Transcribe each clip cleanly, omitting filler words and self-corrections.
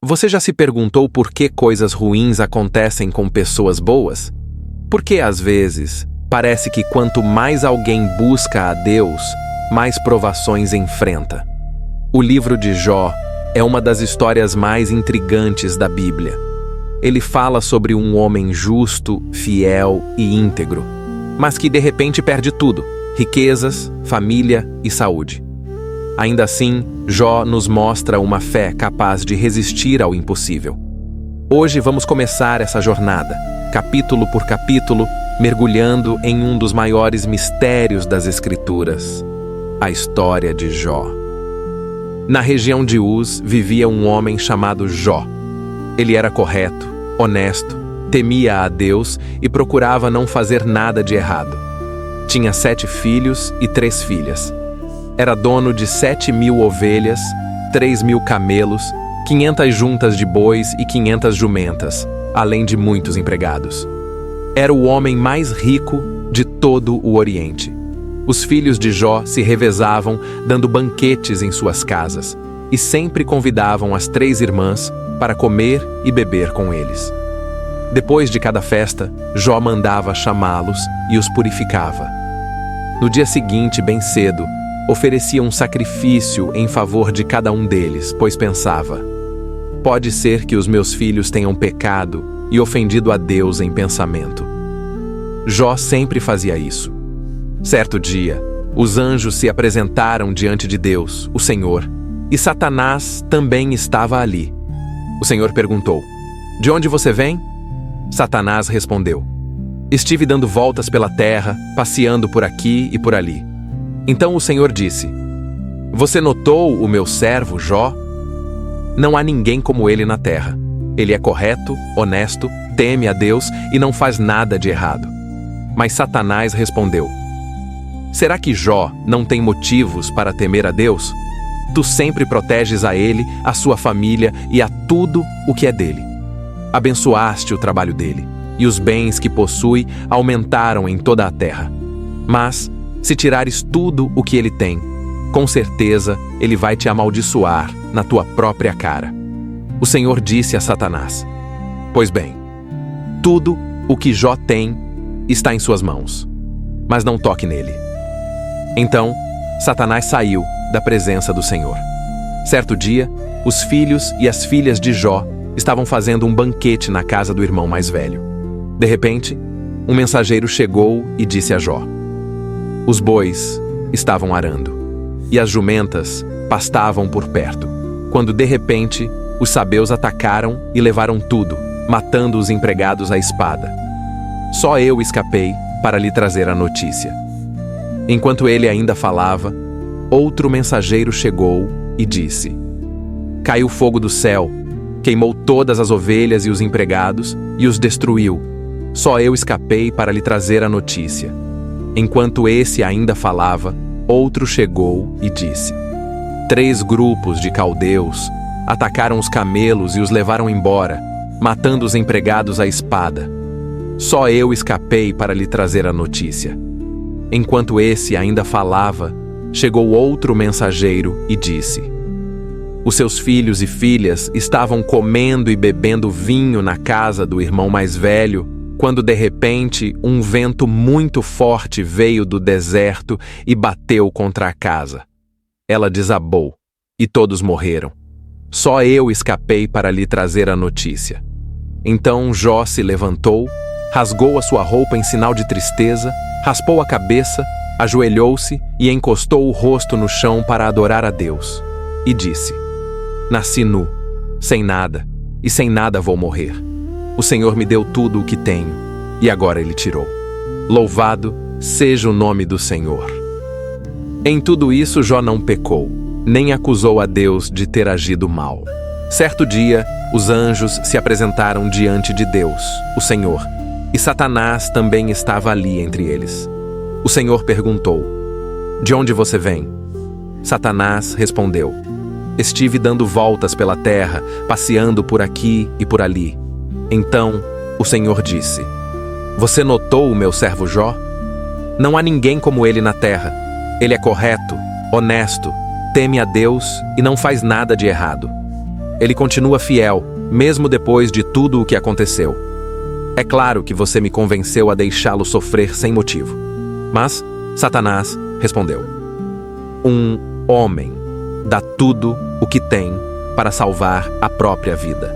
Você já se perguntou por que coisas ruins acontecem com pessoas boas? Porque, às vezes, parece que quanto mais alguém busca a Deus, mais provações enfrenta. O livro de Jó é uma das histórias mais intrigantes da Bíblia. Ele fala sobre um homem justo, fiel e íntegro, mas que de repente perde tudo: riquezas, família e saúde. Ainda assim, Jó nos mostra uma fé capaz de resistir ao impossível. Hoje vamos começar essa jornada, capítulo por capítulo, mergulhando em um dos maiores mistérios das Escrituras, a história de Jó. Na região de Uz vivia um homem chamado Jó. Ele era correto, honesto, temia a Deus e procurava não fazer nada de errado. Tinha 7 filhos e 3 filhas. Era dono de 7.000 ovelhas, 3.000 camelos, 500 juntas de bois e 500 jumentas, além de muitos empregados. Era o homem mais rico de todo o Oriente. Os filhos de Jó se revezavam dando banquetes em suas casas e sempre convidavam as 3 irmãs para comer e beber com eles. Depois de cada festa, Jó mandava chamá-los e os purificava. No dia seguinte, bem cedo, oferecia um sacrifício em favor de cada um deles, pois pensava: pode ser que os meus filhos tenham pecado e ofendido a Deus em pensamento. Jó sempre fazia isso. Certo dia, os anjos se apresentaram diante de Deus, o Senhor, e Satanás também estava ali. O Senhor perguntou: de onde você vem? Satanás respondeu: estive dando voltas pela terra, passeando por aqui e por ali. Então o Senhor disse: você notou o meu servo Jó? Não há ninguém como ele na terra. Ele é correto, honesto, teme a Deus e não faz nada de errado. Mas Satanás respondeu: será que Jó não tem motivos para temer a Deus? Tu sempre proteges a ele, a sua família e a tudo o que é dele. Abençoaste o trabalho dele, e os bens que possui aumentaram em toda a terra. Mas, se tirares tudo o que ele tem, com certeza ele vai te amaldiçoar na tua própria cara. O Senhor disse a Satanás: pois bem, tudo o que Jó tem está em suas mãos, mas não toque nele. Então, Satanás saiu da presença do Senhor. Certo dia, os filhos e as filhas de Jó estavam fazendo um banquete na casa do irmão mais velho. De repente, um mensageiro chegou e disse a Jó: os bois estavam arando, e as jumentas pastavam por perto, quando de repente os sabeus atacaram e levaram tudo, matando os empregados à espada. Só eu escapei para lhe trazer a notícia. Enquanto ele ainda falava, outro mensageiro chegou e disse: caiu fogo do céu, queimou todas as ovelhas e os empregados e os destruiu. Só eu escapei para lhe trazer a notícia. Enquanto esse ainda falava, outro chegou e disse: 3 grupos de caldeus atacaram os camelos e os levaram embora, matando os empregados à espada. Só eu escapei para lhe trazer a notícia. Enquanto esse ainda falava, chegou outro mensageiro e disse: os seus filhos e filhas estavam comendo e bebendo vinho na casa do irmão mais velho, quando de repente um vento muito forte veio do deserto e bateu contra a casa. Ela desabou e todos morreram. Só eu escapei para lhe trazer a notícia. Então Jó se levantou, rasgou a sua roupa em sinal de tristeza, raspou a cabeça, ajoelhou-se e encostou o rosto no chão para adorar a Deus. E disse: nasci nu, sem nada, e sem nada vou morrer. O Senhor me deu tudo o que tenho, e agora Ele tirou. Louvado seja o nome do Senhor. Em tudo isso Jó não pecou, nem acusou a Deus de ter agido mal. Certo dia, os anjos se apresentaram diante de Deus, o Senhor, e Satanás também estava ali entre eles. O Senhor perguntou: de onde você vem? Satanás respondeu: estive dando voltas pela terra, passeando por aqui e por ali. Então o Senhor disse: você notou o meu servo Jó? Não há ninguém como ele na terra. Ele é correto, honesto, teme a Deus e não faz nada de errado. Ele continua fiel, mesmo depois de tudo o que aconteceu. É claro que você me convenceu a deixá-lo sofrer sem motivo. Mas Satanás respondeu: um homem dá tudo o que tem para salvar a própria vida.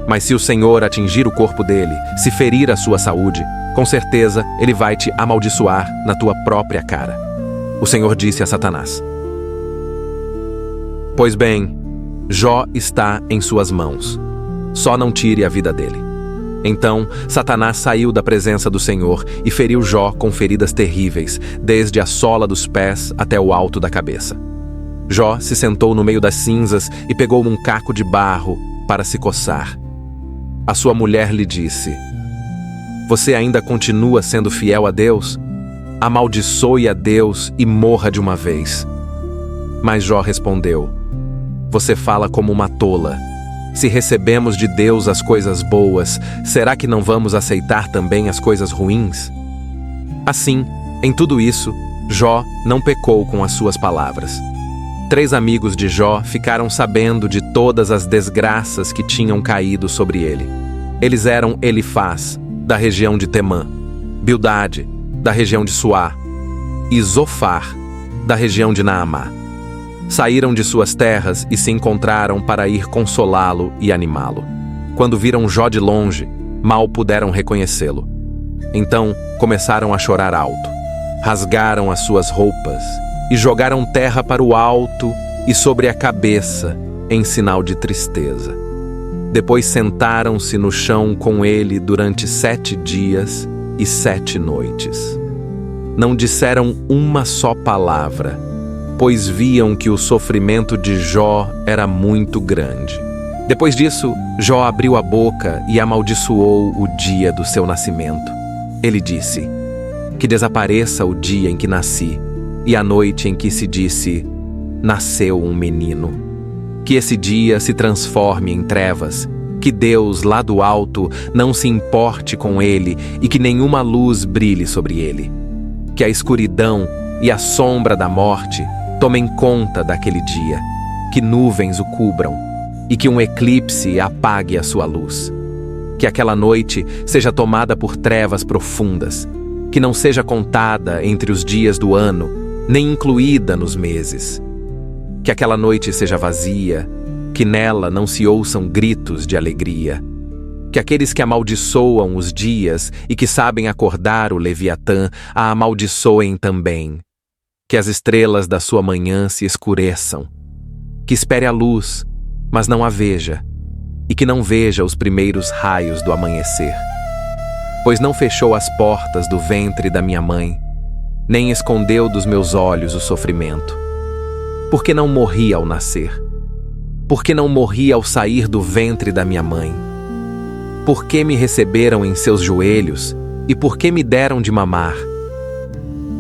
Mas se o Senhor atingir o corpo dele, se ferir a sua saúde, com certeza ele vai te amaldiçoar na tua própria cara. O Senhor disse a Satanás: pois bem, Jó está em suas mãos. Só não tire a vida dele. Então, Satanás saiu da presença do Senhor e feriu Jó com feridas terríveis, desde a sola dos pés até o alto da cabeça. Jó se sentou no meio das cinzas e pegou um caco de barro para se coçar. A sua mulher lhe disse: você ainda continua sendo fiel a Deus? Amaldiçoe a Deus e morra de uma vez. Mas Jó respondeu: você fala como uma tola. Se recebemos de Deus as coisas boas, será que não vamos aceitar também as coisas ruins? Assim, em tudo isso, Jó não pecou com as suas palavras. 3 amigos de Jó ficaram sabendo de todas as desgraças que tinham caído sobre ele. Eles eram Elifaz, da região de Temã, Bildade, da região de Suá, e Zofar, da região de Naamá. Saíram de suas terras e se encontraram para ir consolá-lo e animá-lo. Quando viram Jó de longe, mal puderam reconhecê-lo. Então começaram a chorar alto, rasgaram as suas roupas e jogaram terra para o alto e sobre a cabeça, em sinal de tristeza. Depois sentaram-se no chão com ele durante 7 dias e 7 noites. Não disseram uma só palavra, pois viam que o sofrimento de Jó era muito grande. Depois disso, Jó abriu a boca e amaldiçoou o dia do seu nascimento. Ele disse: que desapareça o dia em que nasci, e a noite em que se disse: nasceu um menino. Que esse dia se transforme em trevas, que Deus, lá do alto, não se importe com ele e que nenhuma luz brilhe sobre ele. Que a escuridão e a sombra da morte tomem conta daquele dia, que nuvens o cubram e que um eclipse apague a sua luz. Que aquela noite seja tomada por trevas profundas, que não seja contada entre os dias do ano, nem incluída nos meses. Que aquela noite seja vazia, que nela não se ouçam gritos de alegria. Que aqueles que amaldiçoam os dias e que sabem acordar o Leviatã a amaldiçoem também. Que as estrelas da sua manhã se escureçam. Que espere a luz, mas não a veja, e que não veja os primeiros raios do amanhecer. Pois não fechou as portas do ventre da minha mãe, nem escondeu dos meus olhos o sofrimento. Por que não morri ao nascer? Por que não morri ao sair do ventre da minha mãe? Por que me receberam em seus joelhos e por que me deram de mamar?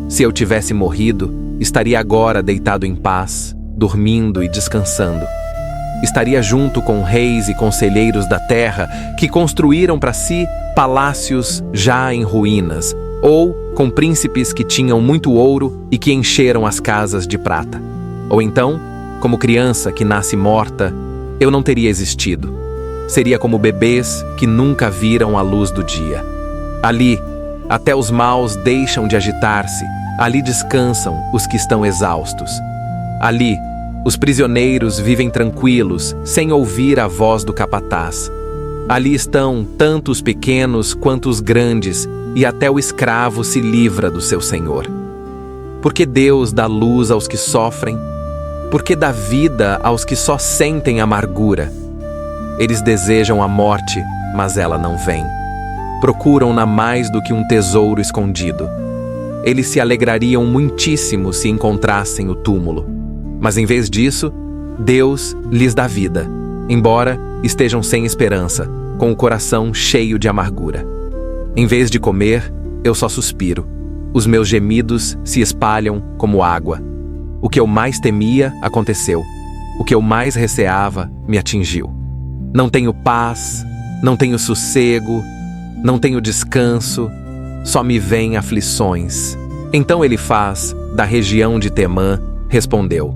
Se eu tivesse morrido, estaria agora deitado em paz, dormindo e descansando. Estaria junto com reis e conselheiros da terra que construíram para si palácios já em ruínas, ou com príncipes que tinham muito ouro e que encheram as casas de prata. Ou então, como criança que nasce morta, eu não teria existido. Seria como bebês que nunca viram a luz do dia. Ali, até os maus deixam de agitar-se. Ali descansam os que estão exaustos. Ali, os prisioneiros vivem tranquilos, sem ouvir a voz do capataz. Ali estão tanto os pequenos quanto os grandes, e até o escravo se livra do seu senhor. Porque Deus dá luz aos que sofrem? Porque dá vida aos que só sentem amargura? Eles desejam a morte, mas ela não vem. Procuram-na mais do que um tesouro escondido. Eles se alegrariam muitíssimo se encontrassem o túmulo. Mas em vez disso, Deus lhes dá vida, embora estejam sem esperança, com o coração cheio de amargura. Em vez de comer, eu só suspiro. Os meus gemidos se espalham como água. O que eu mais temia aconteceu. O que eu mais receava me atingiu. Não tenho paz, não tenho sossego, não tenho descanso, só me vêm aflições. Então Elifaz, da região de Temã, respondeu: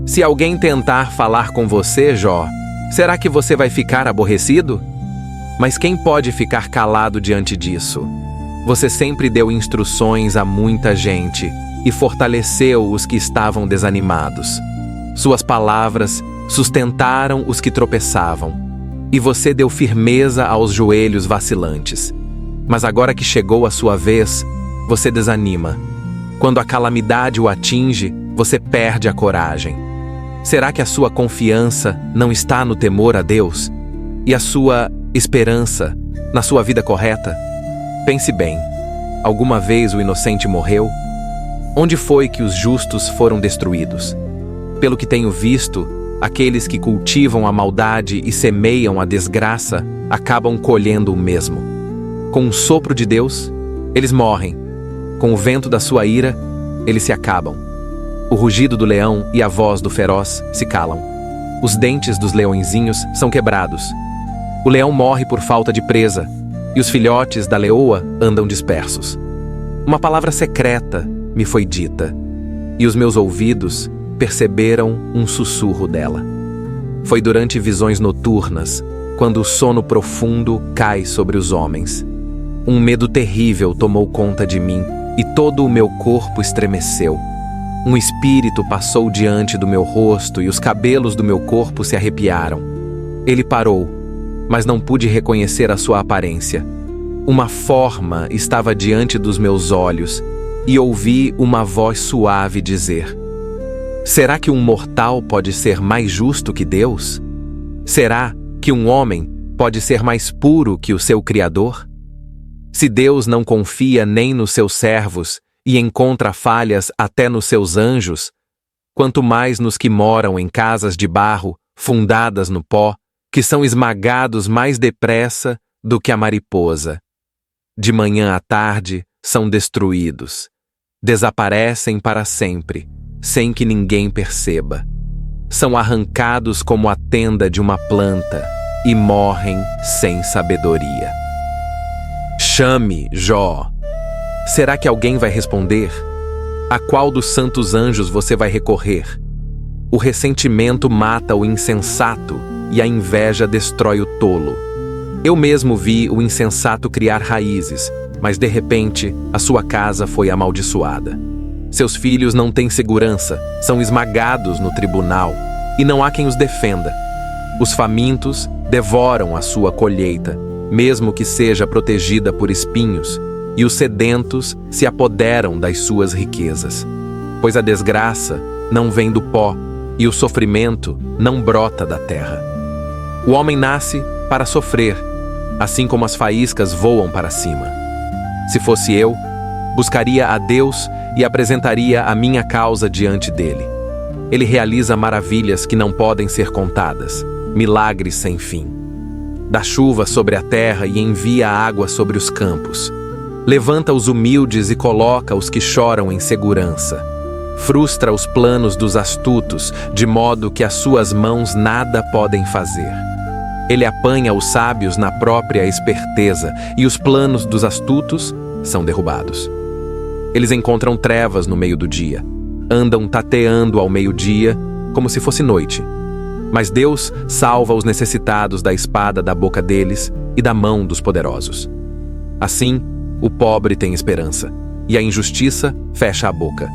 se alguém tentar falar com você, Jó, Será que você vai ficar aborrecido? Mas quem pode ficar calado diante disso? Você sempre deu instruções a muita gente e fortaleceu os que estavam desanimados. Suas palavras sustentaram os que tropeçavam, e você deu firmeza aos joelhos vacilantes. Mas agora que chegou a sua vez, você desanima. Quando a calamidade o atinge, você perde a coragem. Será que a sua confiança não está no temor a Deus? E a sua esperança na sua vida correta? Pense bem, alguma vez o inocente morreu? Onde foi que os justos foram destruídos? Pelo que tenho visto, aqueles que cultivam a maldade e semeiam a desgraça acabam colhendo o mesmo. Com o sopro de Deus, eles morrem. Com o vento da sua ira, eles se acabam. O rugido do leão e a voz do feroz se calam. Os dentes dos leõezinhos são quebrados. O leão morre por falta de presa, e os filhotes da leoa andam dispersos. Uma palavra secreta me foi dita, e os meus ouvidos perceberam um sussurro dela. Foi durante visões noturnas, quando o sono profundo cai sobre os homens. Um medo terrível tomou conta de mim, e todo o meu corpo estremeceu. Um espírito passou diante do meu rosto e os cabelos do meu corpo se arrepiaram. Ele parou, mas não pude reconhecer a sua aparência. Uma forma estava diante dos meus olhos e ouvi uma voz suave dizer: será que um mortal pode ser mais justo que Deus? Será que um homem pode ser mais puro que o seu Criador? Se Deus não confia nem nos seus servos e encontra falhas até nos seus anjos, quanto mais nos que moram em casas de barro, fundadas no pó, que são esmagados mais depressa do que a mariposa. De manhã à tarde são destruídos, desaparecem para sempre, sem que ninguém perceba. São arrancados como a tenda de uma planta e morrem sem sabedoria. Chame Jó. Será que alguém vai responder? A qual dos santos anjos você vai recorrer? O ressentimento mata o insensato e a inveja destrói o tolo. Eu mesmo vi o insensato criar raízes, mas de repente a sua casa foi amaldiçoada. Seus filhos não têm segurança, são esmagados no tribunal, e não há quem os defenda. Os famintos devoram a sua colheita, mesmo que seja protegida por espinhos, e os sedentos se apoderam das suas riquezas. Pois a desgraça não vem do pó, e o sofrimento não brota da terra. O homem nasce para sofrer, assim como as faíscas voam para cima. Se fosse eu, buscaria a Deus e apresentaria a minha causa diante dele. Ele realiza maravilhas que não podem ser contadas, milagres sem fim. Dá chuva sobre a terra e envia água sobre os campos. Levanta os humildes e coloca os que choram em segurança. Frustra os planos dos astutos, de modo que as suas mãos nada podem fazer. Ele apanha os sábios na própria esperteza, e os planos dos astutos são derrubados. Eles encontram trevas no meio do dia, andam tateando ao meio-dia, como se fosse noite. Mas Deus salva os necessitados da espada da boca deles e da mão dos poderosos. Assim, o pobre tem esperança, e a injustiça fecha a boca.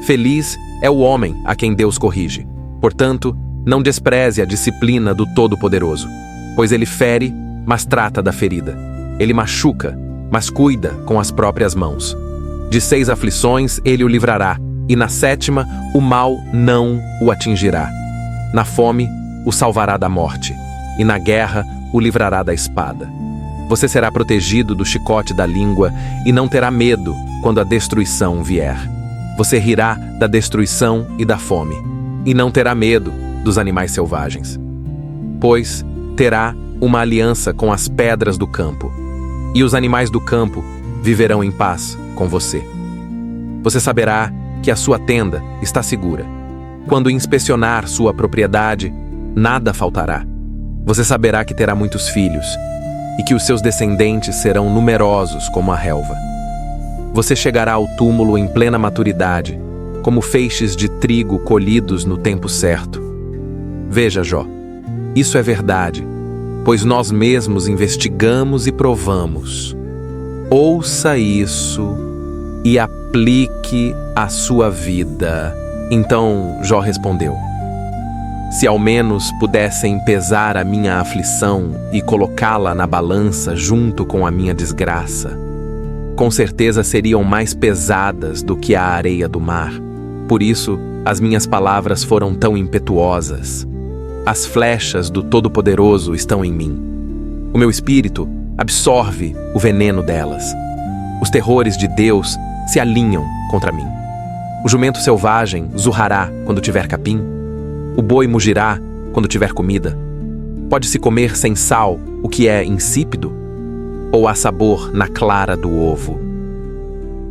Feliz é o homem a quem Deus corrige. Portanto, não despreze a disciplina do Todo-Poderoso, pois ele fere, mas trata da ferida. Ele machuca, mas cuida com as próprias mãos. De 6 aflições ele o livrará, e na 7ª o mal não o atingirá. Na fome o salvará da morte, e na guerra o livrará da espada. Você será protegido do chicote da língua e não terá medo quando a destruição vier. Você rirá da destruição e da fome, e não terá medo dos animais selvagens. Pois terá uma aliança com as pedras do campo, e os animais do campo viverão em paz com você. Você saberá que a sua tenda está segura. Quando inspecionar sua propriedade, nada faltará. Você saberá que terá muitos filhos, e que os seus descendentes serão numerosos como a relva. Você chegará ao túmulo em plena maturidade, como feixes de trigo colhidos no tempo certo. Veja, Jó, Isso é verdade, pois nós mesmos investigamos e provamos. Ouça isso e aplique à sua vida. Então Jó respondeu: se ao menos pudessem pesar a minha aflição e colocá-la na balança junto com a minha desgraça, com certeza seriam mais pesadas do que a areia do mar. Por isso, as minhas palavras foram tão impetuosas. As flechas do Todo-Poderoso estão em mim. O meu espírito absorve o veneno delas. Os terrores de Deus se alinham contra mim. O jumento selvagem zurrará quando tiver capim. O boi mugirá quando tiver comida. Pode-se comer sem sal o que é insípido? Ou há sabor na clara do ovo?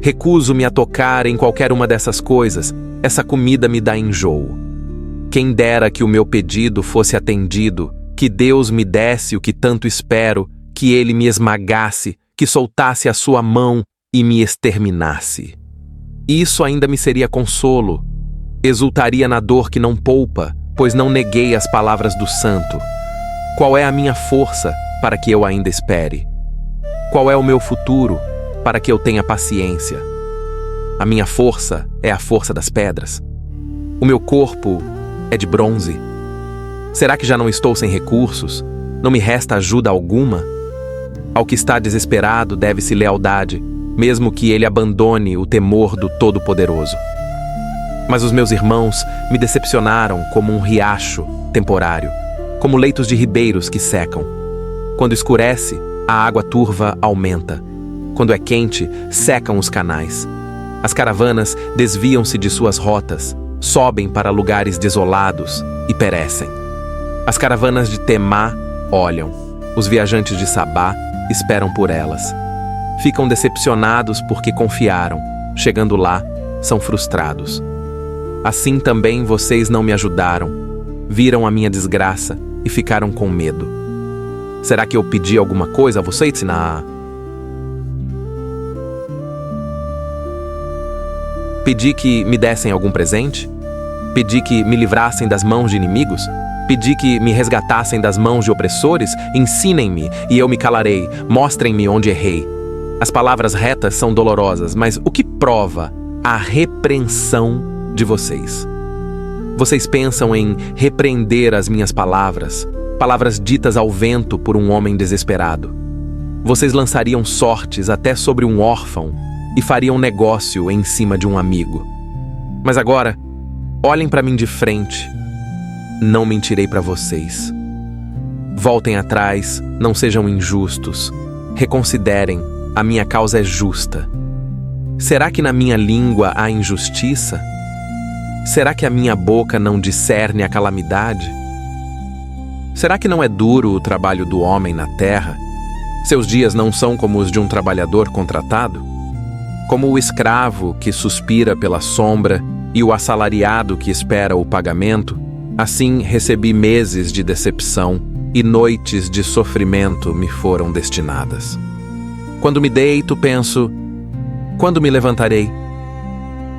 Recuso-me a tocar em qualquer uma dessas coisas. Essa comida me dá enjoo. Quem dera que o meu pedido fosse atendido, que Deus me desse o que tanto espero, que Ele me esmagasse, que soltasse a sua mão e me exterminasse. Isso ainda me seria consolo. Exultaria na dor que não poupa, pois não neguei as palavras do santo. Qual é a minha força para que eu ainda espere? Qual é o meu futuro para que eu tenha paciência? A minha força é a força das pedras. O meu corpo é de bronze. Será que já não estou sem recursos? Não me resta ajuda alguma? Ao que está desesperado deve-se lealdade, mesmo que ele abandone o temor do Todo-Poderoso. Mas os meus irmãos me decepcionaram como um riacho temporário, como leitos de ribeiros que secam. Quando escurece, a água turva aumenta. Quando é quente, secam os canais. As caravanas desviam-se de suas rotas, sobem para lugares desolados e perecem. As caravanas de Temá olham, os viajantes de Sabá esperam por elas. Ficam decepcionados porque confiaram, chegando lá, são frustrados. Assim também vocês não me ajudaram, viram a minha desgraça e ficaram com medo. Será que eu pedi alguma coisa a vocês, Siná? Pedi que me dessem algum presente? Pedi que me livrassem das mãos de inimigos? Pedi que me resgatassem das mãos de opressores? Ensinem-me e eu me calarei, mostrem-me onde errei. As palavras retas são dolorosas, mas o que prova a repreensão de vocês? Vocês pensam em repreender as minhas palavras, palavras ditas ao vento por um homem desesperado. Vocês lançariam sortes até sobre um órfão e fariam negócio em cima de um amigo. Mas agora, olhem para mim de frente. Não mentirei para vocês. Voltem atrás, não sejam injustos. Reconsiderem, a minha causa é justa. Será que na minha língua há injustiça? Será que a minha boca não discerne a calamidade? Será que não é duro o trabalho do homem na terra? Seus dias não são como os de um trabalhador contratado? Como o escravo que suspira pela sombra e o assalariado que espera o pagamento, assim recebi meses de decepção e noites de sofrimento me foram destinadas. Quando me deito, penso, quando me levantarei?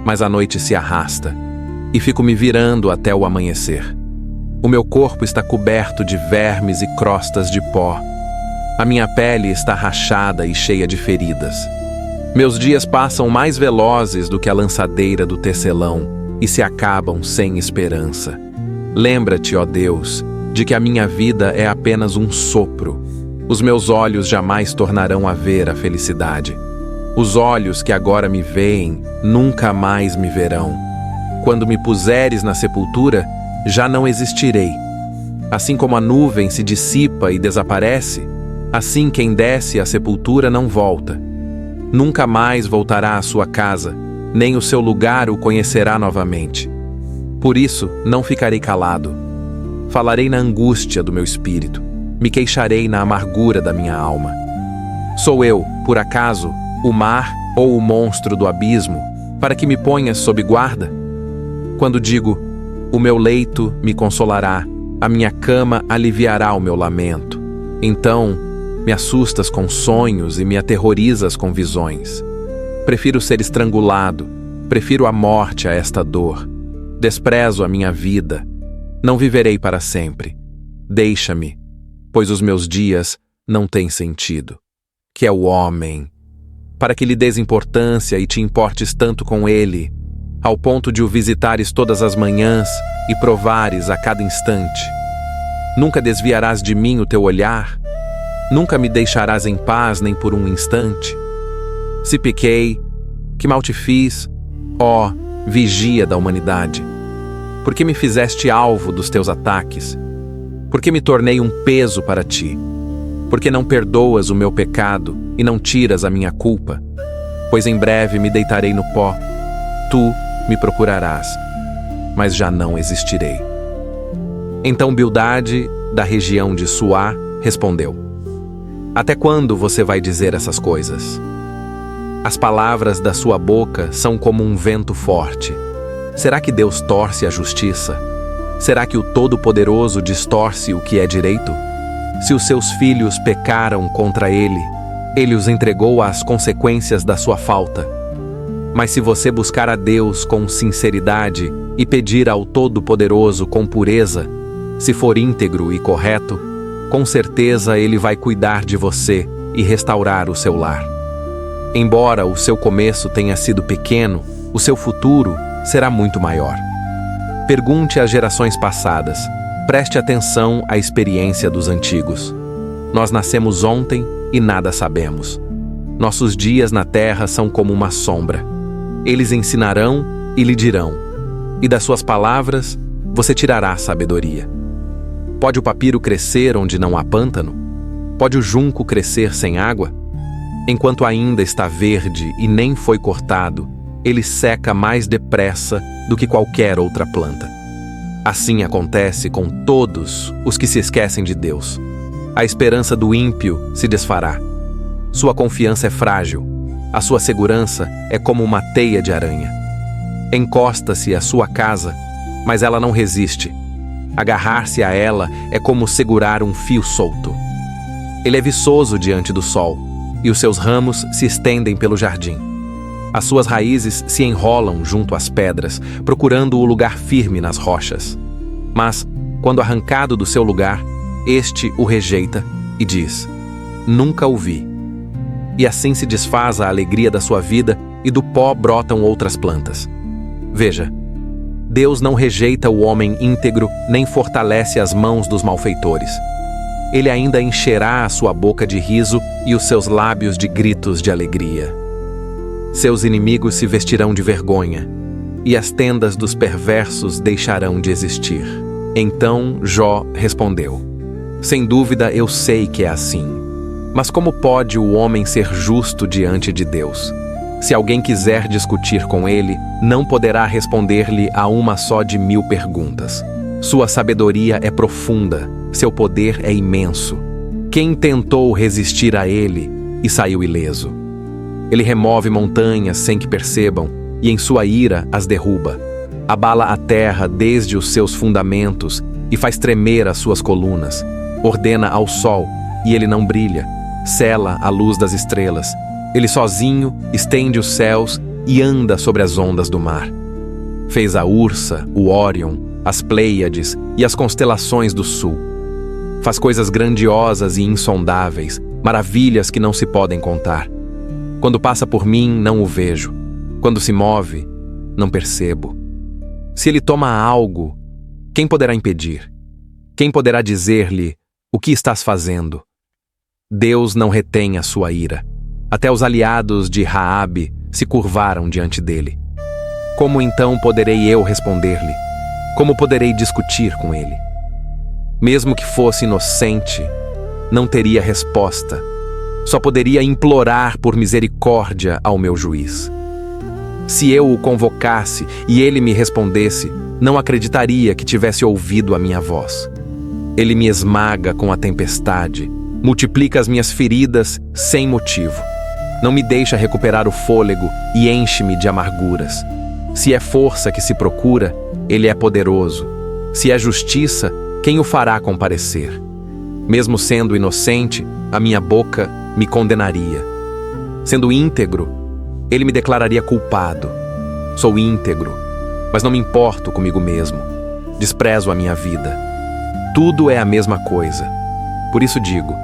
Mas a noite se arrasta e fico me virando até o amanhecer. O meu corpo está coberto de vermes e crostas de pó. A minha pele está rachada e cheia de feridas. Meus dias passam mais velozes do que a lançadeira do tecelão e se acabam sem esperança. Lembra-te, ó Deus, de que a minha vida é apenas um sopro. Os meus olhos jamais tornarão a ver a felicidade. Os olhos que agora me veem nunca mais me verão. Quando me puseres na sepultura, já não existirei. Assim como a nuvem se dissipa e desaparece, assim quem desce à sepultura não volta. Nunca mais voltará à sua casa, nem o seu lugar o conhecerá novamente. Por isso, não ficarei calado. Falarei na angústia do meu espírito, me queixarei na amargura da minha alma. Sou eu, por acaso, o mar ou o monstro do abismo, para que me ponhas sob guarda? Quando digo, o meu leito me consolará, a minha cama aliviará o meu lamento. Então, me assustas com sonhos e me aterrorizas com visões. Prefiro ser estrangulado, prefiro a morte a esta dor. Desprezo a minha vida. Não viverei para sempre. Deixa-me, pois os meus dias não têm sentido. Que é o homem, para que lhe des importância e te importes tanto com ele, ao ponto de o visitares todas as manhãs e provares a cada instante. Nunca desviarás de mim o teu olhar, nunca me deixarás em paz nem por um instante. Se pequei, que mal te fiz, ó vigia da humanidade? Por que me fizeste alvo dos teus ataques? Por que me tornei um peso para ti? Por que não perdoas o meu pecado e não tiras a minha culpa? Pois em breve me deitarei no pó, tu me procurarás, mas já não existirei. Então Bildade, da região de Suá, respondeu: Até quando você vai dizer essas coisas? As palavras da sua boca são como um vento forte. Será que Deus torce a justiça? Será que o Todo-Poderoso distorce o que é direito? Se os seus filhos pecaram contra ele os entregou às consequências da sua falta. Mas se você buscar a Deus com sinceridade e pedir ao Todo-Poderoso com pureza, se for íntegro e correto, com certeza Ele vai cuidar de você e restaurar o seu lar. Embora o seu começo tenha sido pequeno, o seu futuro será muito maior. Pergunte às gerações passadas, preste atenção à experiência dos antigos. Nós nascemos ontem e nada sabemos. Nossos dias na terra são como uma sombra. Eles ensinarão e lhe dirão, e das suas palavras você tirará sabedoria. Pode o papiro crescer onde não há pântano? Pode o junco crescer sem água? Enquanto ainda está verde e nem foi cortado, ele seca mais depressa do que qualquer outra planta. Assim acontece com todos os que se esquecem de Deus. A esperança do ímpio se desfará. Sua confiança é frágil. A sua segurança é como uma teia de aranha. Encosta-se à sua casa, mas ela não resiste. Agarrar-se a ela é como segurar um fio solto. Ele é viçoso diante do sol, e os seus ramos se estendem pelo jardim. As suas raízes se enrolam junto às pedras, procurando o lugar firme nas rochas. Mas, quando arrancado do seu lugar, este o rejeita e diz: Nunca o vi. E assim se desfaz a alegria da sua vida e do pó brotam outras plantas. Veja, Deus não rejeita o homem íntegro nem fortalece as mãos dos malfeitores. Ele ainda encherá a sua boca de riso e os seus lábios de gritos de alegria. Seus inimigos se vestirão de vergonha, e as tendas dos perversos deixarão de existir. Então Jó respondeu: Sem dúvida eu sei que é assim. Mas como pode o homem ser justo diante de Deus? Se alguém quiser discutir com ele, não poderá responder-lhe a uma só de 1000 perguntas. Sua sabedoria é profunda, seu poder é imenso. Quem tentou resistir a ele e saiu ileso? Ele remove montanhas sem que percebam, e em sua ira as derruba. Abala a terra desde os seus fundamentos e faz tremer as suas colunas. Ordena ao sol, e ele não brilha. Cela a luz das estrelas. Ele sozinho estende os céus e anda sobre as ondas do mar. Fez a Ursa, o Órion, as Pleiades e as constelações do sul. Faz coisas grandiosas e insondáveis, maravilhas que não se podem contar. Quando passa por mim, não o vejo. Quando se move, não percebo. Se ele toma algo, quem poderá impedir? Quem poderá dizer-lhe: o que estás fazendo? Deus não retém a sua ira. Até os aliados de Raabe se curvaram diante dele. Como então poderei eu responder-lhe? Como poderei discutir com ele? Mesmo que fosse inocente, não teria resposta. Só poderia implorar por misericórdia ao meu juiz. Se eu o convocasse e ele me respondesse, não acreditaria que tivesse ouvido a minha voz. Ele me esmaga com a tempestade, multiplica as minhas feridas sem motivo. Não me deixa recuperar o fôlego e enche-me de amarguras. Se é força que se procura, ele é poderoso. Se é justiça, quem o fará comparecer? Mesmo sendo inocente, a minha boca me condenaria. Sendo íntegro, ele me declararia culpado. Sou íntegro, mas não me importo comigo mesmo. Desprezo a minha vida. tudo é a mesma coisa. Por isso digo,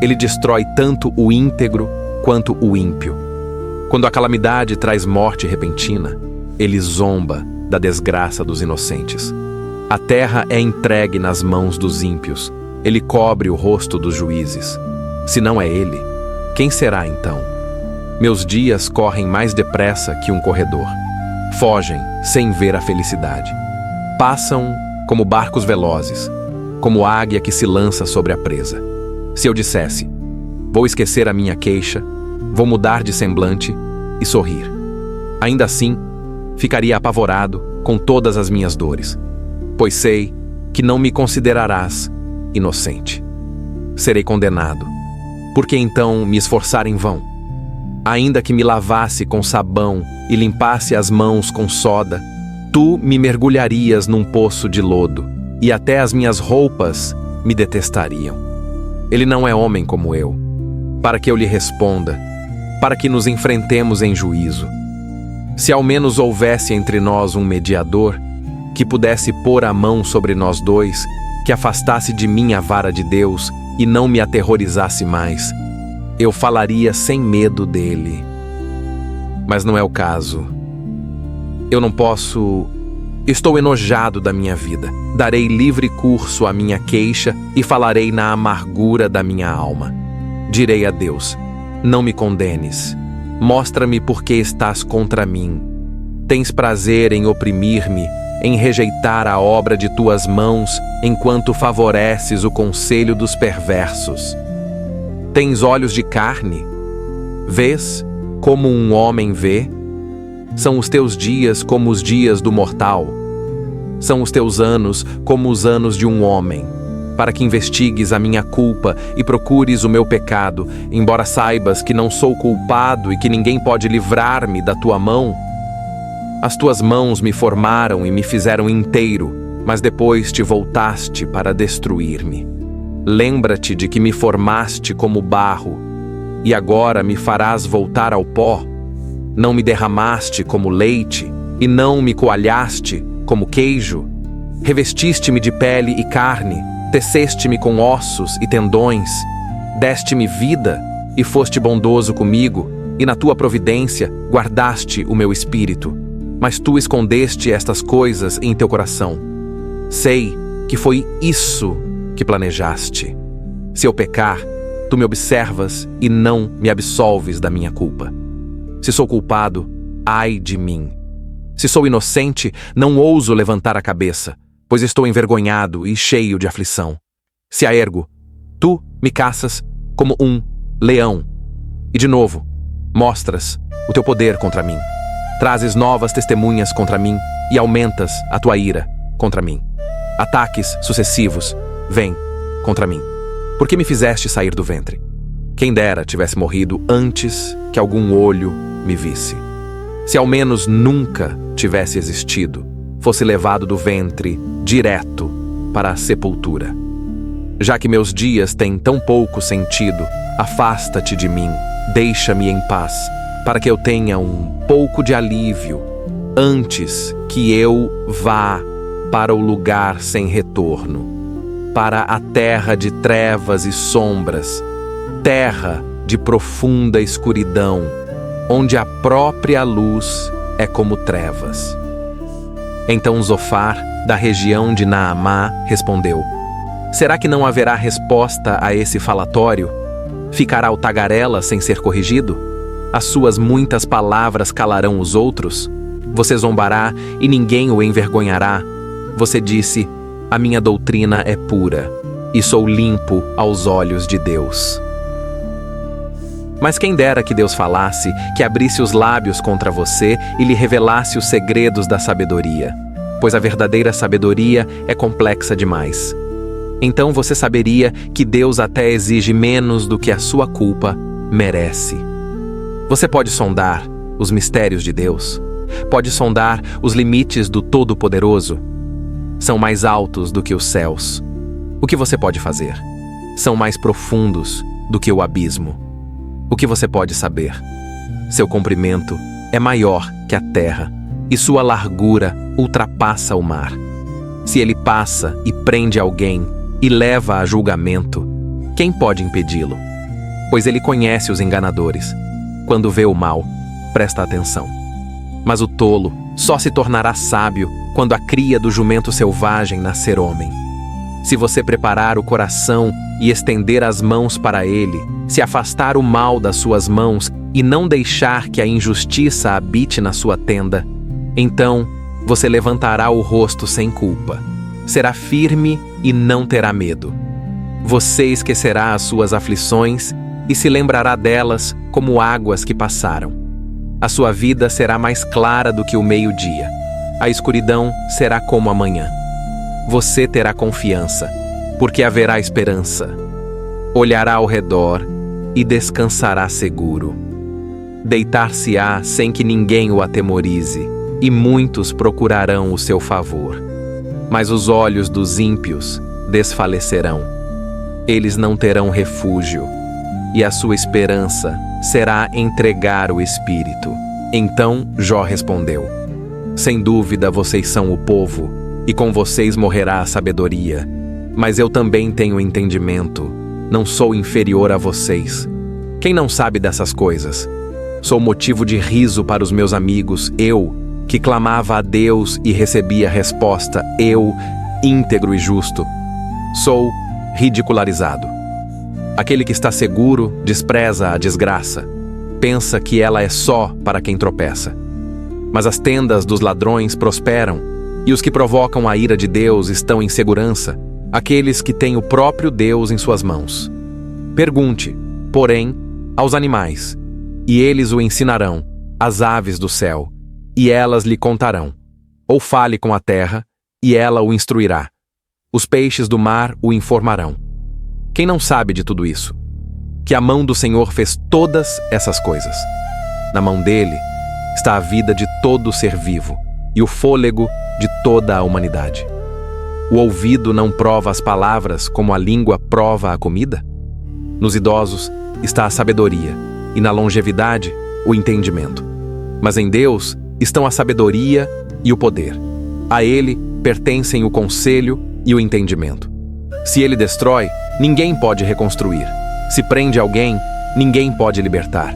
ele destrói tanto o íntegro quanto o ímpio. Quando a calamidade traz morte repentina, ele zomba da desgraça dos inocentes. A terra é entregue nas mãos dos ímpios, ele cobre o rosto dos juízes. Se não é ele, quem será então? Meus dias correm mais depressa que um corredor. Fogem sem ver a felicidade. Passam como barcos velozes, como águia que se lança sobre a presa. Se eu dissesse, vou esquecer a minha queixa, vou mudar de semblante e sorrir, ainda assim, ficaria apavorado com todas as minhas dores, pois sei que não me considerarás inocente. Serei condenado. Por que então me esforçar em vão? Ainda que me lavasse com sabão e limpasse as mãos com soda, tu me mergulharias num poço de lodo, e até as minhas roupas me detestariam. Ele não é homem como eu, para que eu lhe responda, para que nos enfrentemos em juízo. Se ao menos houvesse entre nós um mediador, que pudesse pôr a mão sobre nós dois, que afastasse de mim a vara de Deus e não me aterrorizasse mais, eu falaria sem medo dele. Mas não é o caso. Eu não posso... Estou enojado da minha vida. Darei livre curso à minha queixa e falarei na amargura da minha alma. Direi a Deus, não me condenes. Mostra-me por que estás contra mim. Tens prazer em oprimir-me, em rejeitar a obra de tuas mãos, enquanto favoreces o conselho dos perversos. Tens olhos de carne? Vês como um homem vê? São os teus dias como os dias do mortal. São os teus anos como os anos de um homem, para que investigues a minha culpa e procures o meu pecado, embora saibas que não sou culpado e que ninguém pode livrar-me da tua mão. As tuas mãos me formaram e me fizeram inteiro, mas depois te voltaste para destruir-me. Lembra-te de que me formaste como barro, e agora me farás voltar ao pó? Não me derramaste como leite, e não me coalhaste como queijo? Revestiste-me de pele e carne, teceste-me com ossos e tendões, deste-me vida e foste bondoso comigo, e na tua providência guardaste o meu espírito. Mas tu escondeste estas coisas em teu coração. Sei que foi isso que planejaste. Se eu pecar, tu me observas e não me absolves da minha culpa. Se sou culpado, ai de mim. Se sou inocente, não ouso levantar a cabeça, pois estou envergonhado e cheio de aflição. Se a ergo, tu me caças como um leão. E de novo, mostras o teu poder contra mim. Trazes novas testemunhas contra mim e aumentas a tua ira contra mim. Ataques sucessivos vêm contra mim. Por que me fizeste sair do ventre? Quem dera tivesse morrido antes que algum olho me visse. Se ao menos nunca tivesse existido, fosse levado do ventre direto para a sepultura. Já que meus dias têm tão pouco sentido, afasta-te de mim, deixa-me em paz, para que eu tenha um pouco de alívio, antes que eu vá para o lugar sem retorno, para a terra de trevas e sombras, terra de profunda escuridão, onde a própria luz é como trevas. Então Zofar, da região de Naamá, respondeu: será que não haverá resposta a esse falatório? Ficará o tagarela sem ser corrigido? As suas muitas palavras calarão os outros? Você zombará e ninguém o envergonhará. Você disse: a minha doutrina é pura, e sou limpo aos olhos de Deus. Mas quem dera que Deus falasse, que abrisse os lábios contra você e lhe revelasse os segredos da sabedoria, pois a verdadeira sabedoria é complexa demais. Então você saberia que Deus até exige menos do que a sua culpa merece. Você pode sondar os mistérios de Deus? Pode sondar os limites do Todo-Poderoso? São mais altos do que os céus. O que você pode fazer? São mais profundos do que o abismo. O que você pode saber? Seu comprimento é maior que a terra, e sua largura ultrapassa o mar. Se ele passa e prende alguém e leva a julgamento, quem pode impedi-lo? Pois ele conhece os enganadores. Quando vê o mal, presta atenção. Mas o tolo só se tornará sábio quando a cria do jumento selvagem nascer homem. Se você preparar o coração e estender as mãos para ele, se afastar o mal das suas mãos e não deixar que a injustiça habite na sua tenda, então você levantará o rosto sem culpa, será firme e não terá medo. Você esquecerá as suas aflições e se lembrará delas como águas que passaram. A sua vida será mais clara do que o meio-dia. A escuridão será como a manhã. Você terá confiança, porque haverá esperança. Olhará ao redor e descansará seguro. Deitar-se-á sem que ninguém o atemorize, e muitos procurarão o seu favor. Mas os olhos dos ímpios desfalecerão. Eles não terão refúgio, e a sua esperança será entregar o espírito. Então Jó respondeu: sem dúvida vocês são o povo, e com vocês morrerá a sabedoria. Mas eu também tenho entendimento, não sou inferior a vocês. Quem não sabe dessas coisas? Sou motivo de riso para os meus amigos, eu, que clamava a Deus e recebia resposta, eu, íntegro e justo. Sou ridicularizado. Aquele que está seguro despreza a desgraça, pensa que ela é só para quem tropeça. Mas as tendas dos ladrões prosperam, e os que provocam a ira de Deus estão em segurança, aqueles que têm o próprio Deus em suas mãos. Pergunte, porém, aos animais, e eles o ensinarão, às aves do céu, e elas lhe contarão. Ou fale com a terra, e ela o instruirá. Os peixes do mar o informarão. Quem não sabe de tudo isso? Que a mão do Senhor fez todas essas coisas. Na mão dele está a vida de todo ser vivo e o fôlego de toda a humanidade. O ouvido não prova as palavras como a língua prova a comida? Nos idosos está a sabedoria e na longevidade o entendimento. Mas em Deus estão a sabedoria e o poder. A ele pertencem o conselho e o entendimento. Se ele destrói, ninguém pode reconstruir. Se prende alguém, ninguém pode libertar.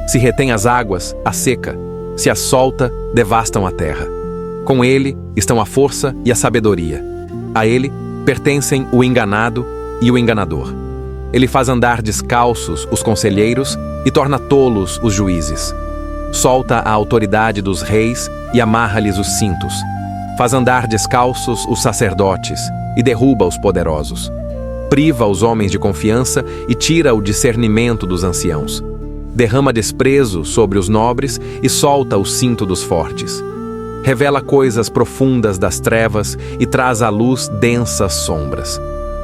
Se retém as águas, a seca. Se as solta, devastam a terra. Com ele estão a força e a sabedoria. A ele pertencem o enganado e o enganador. Ele faz andar descalços os conselheiros e torna tolos os juízes. Solta a autoridade dos reis e amarra-lhes os cintos. Faz andar descalços os sacerdotes e derruba os poderosos. Priva os homens de confiança e tira o discernimento dos anciãos. Derrama desprezo sobre os nobres e solta o cinto dos fortes. Revela coisas profundas das trevas e traz à luz densas sombras.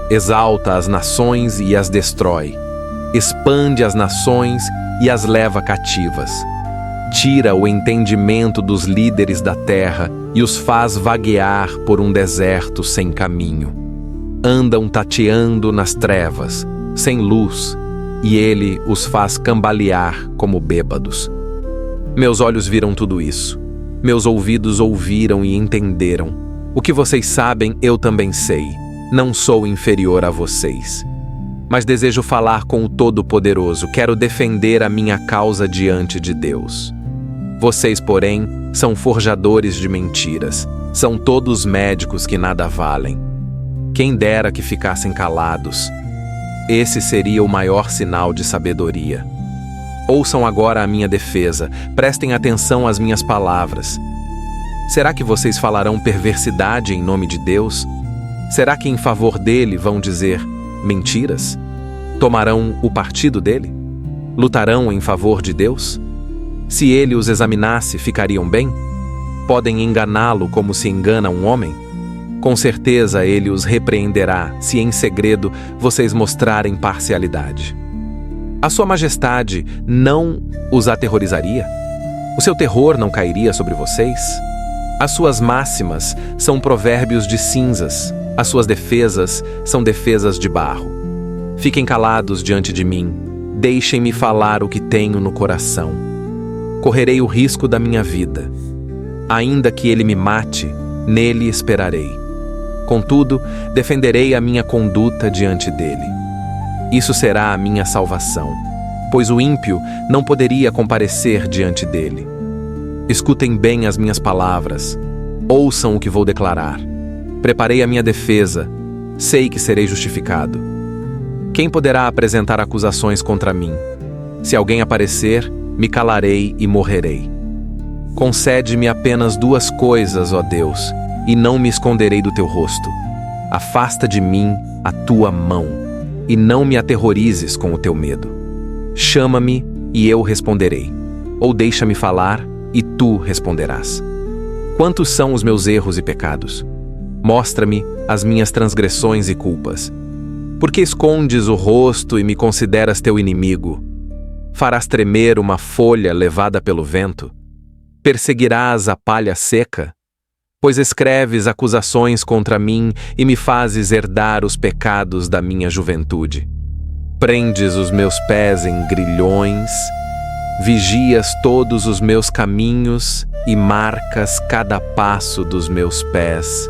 Exalta as nações e as destrói. Expande as nações e as leva cativas. Tira o entendimento dos líderes da terra e os faz vaguear por um deserto sem caminho. Andam tateando nas trevas, sem luz, e ele os faz cambalear como bêbados. Meus olhos viram tudo isso. Meus ouvidos ouviram e entenderam. O que vocês sabem, eu também sei. Não sou inferior a vocês. Mas desejo falar com o Todo-Poderoso. Quero defender a minha causa diante de Deus. Vocês, porém, são forjadores de mentiras. São todos médicos que nada valem. Quem dera que ficassem calados. Esse seria o maior sinal de sabedoria. Ouçam agora a minha defesa. Prestem atenção às minhas palavras. Será que vocês falarão perversidade em nome de Deus? Será que em favor dele vão dizer mentiras? Tomarão o partido dele? Lutarão em favor de Deus? Se ele os examinasse, ficariam bem? Podem enganá-lo como se engana um homem? Com certeza ele os repreenderá, se em segredo vocês mostrarem parcialidade. A sua majestade não os aterrorizaria? O seu terror não cairia sobre vocês? As suas máximas são provérbios de cinzas, as suas defesas são defesas de barro. Fiquem calados diante de mim, deixem-me falar o que tenho no coração. Correrei o risco da minha vida. Ainda que ele me mate, nele esperarei. Contudo, defenderei a minha conduta diante dele. Isso será a minha salvação, pois o ímpio não poderia comparecer diante dele. Escutem bem as minhas palavras, ouçam o que vou declarar. Preparei a minha defesa, sei que serei justificado. Quem poderá apresentar acusações contra mim? Se alguém aparecer, me calarei e morrerei. Concede-me apenas 2 coisas, ó Deus, e não me esconderei do teu rosto. Afasta de mim a tua mão, e não me aterrorizes com o teu medo. Chama-me e eu responderei, ou deixa-me falar e tu responderás. Quantos são os meus erros e pecados? Mostra-me as minhas transgressões e culpas. Por que escondes o rosto e me consideras teu inimigo? Farás tremer uma folha levada pelo vento? Perseguirás a palha seca? Pois escreves acusações contra mim e me fazes herdar os pecados da minha juventude. Prendes os meus pés em grilhões, vigias todos os meus caminhos e marcas cada passo dos meus pés.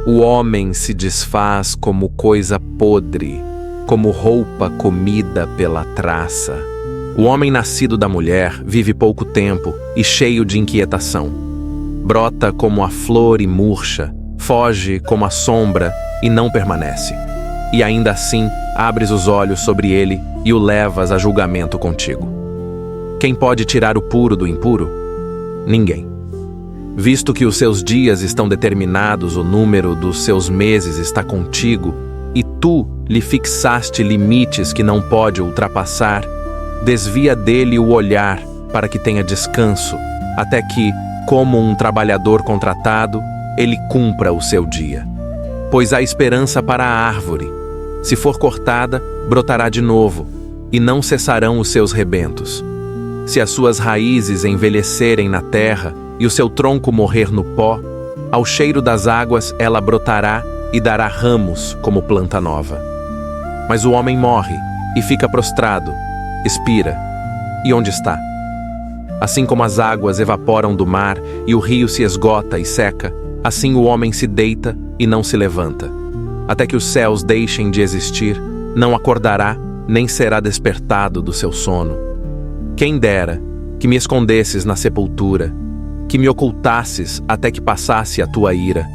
O homem se desfaz como coisa podre, como roupa comida pela traça. O homem nascido da mulher vive pouco tempo e cheio de inquietação. Brota como a flor e murcha, foge como a sombra e não permanece. E ainda assim abres os olhos sobre ele e o levas a julgamento contigo. Quem pode tirar o puro do impuro? Ninguém. Visto que os seus dias estão determinados, o número dos seus meses está contigo, e tu lhe fixaste limites que não pode ultrapassar, desvia dele o olhar para que tenha descanso, até que, como um trabalhador contratado, ele cumpra o seu dia. Pois há esperança para a árvore. Se for cortada, brotará de novo, e não cessarão os seus rebentos. Se as suas raízes envelhecerem na terra e o seu tronco morrer no pó, ao cheiro das águas ela brotará e dará ramos como planta nova. Mas o homem morre e fica prostrado, expira. E onde está? Assim como as águas evaporam do mar e o rio se esgota e seca, assim o homem se deita e não se levanta. Até que os céus deixem de existir, não acordará, nem será despertado do seu sono. Quem dera que me escondesses na sepultura, que me ocultasses até que passasse a tua ira,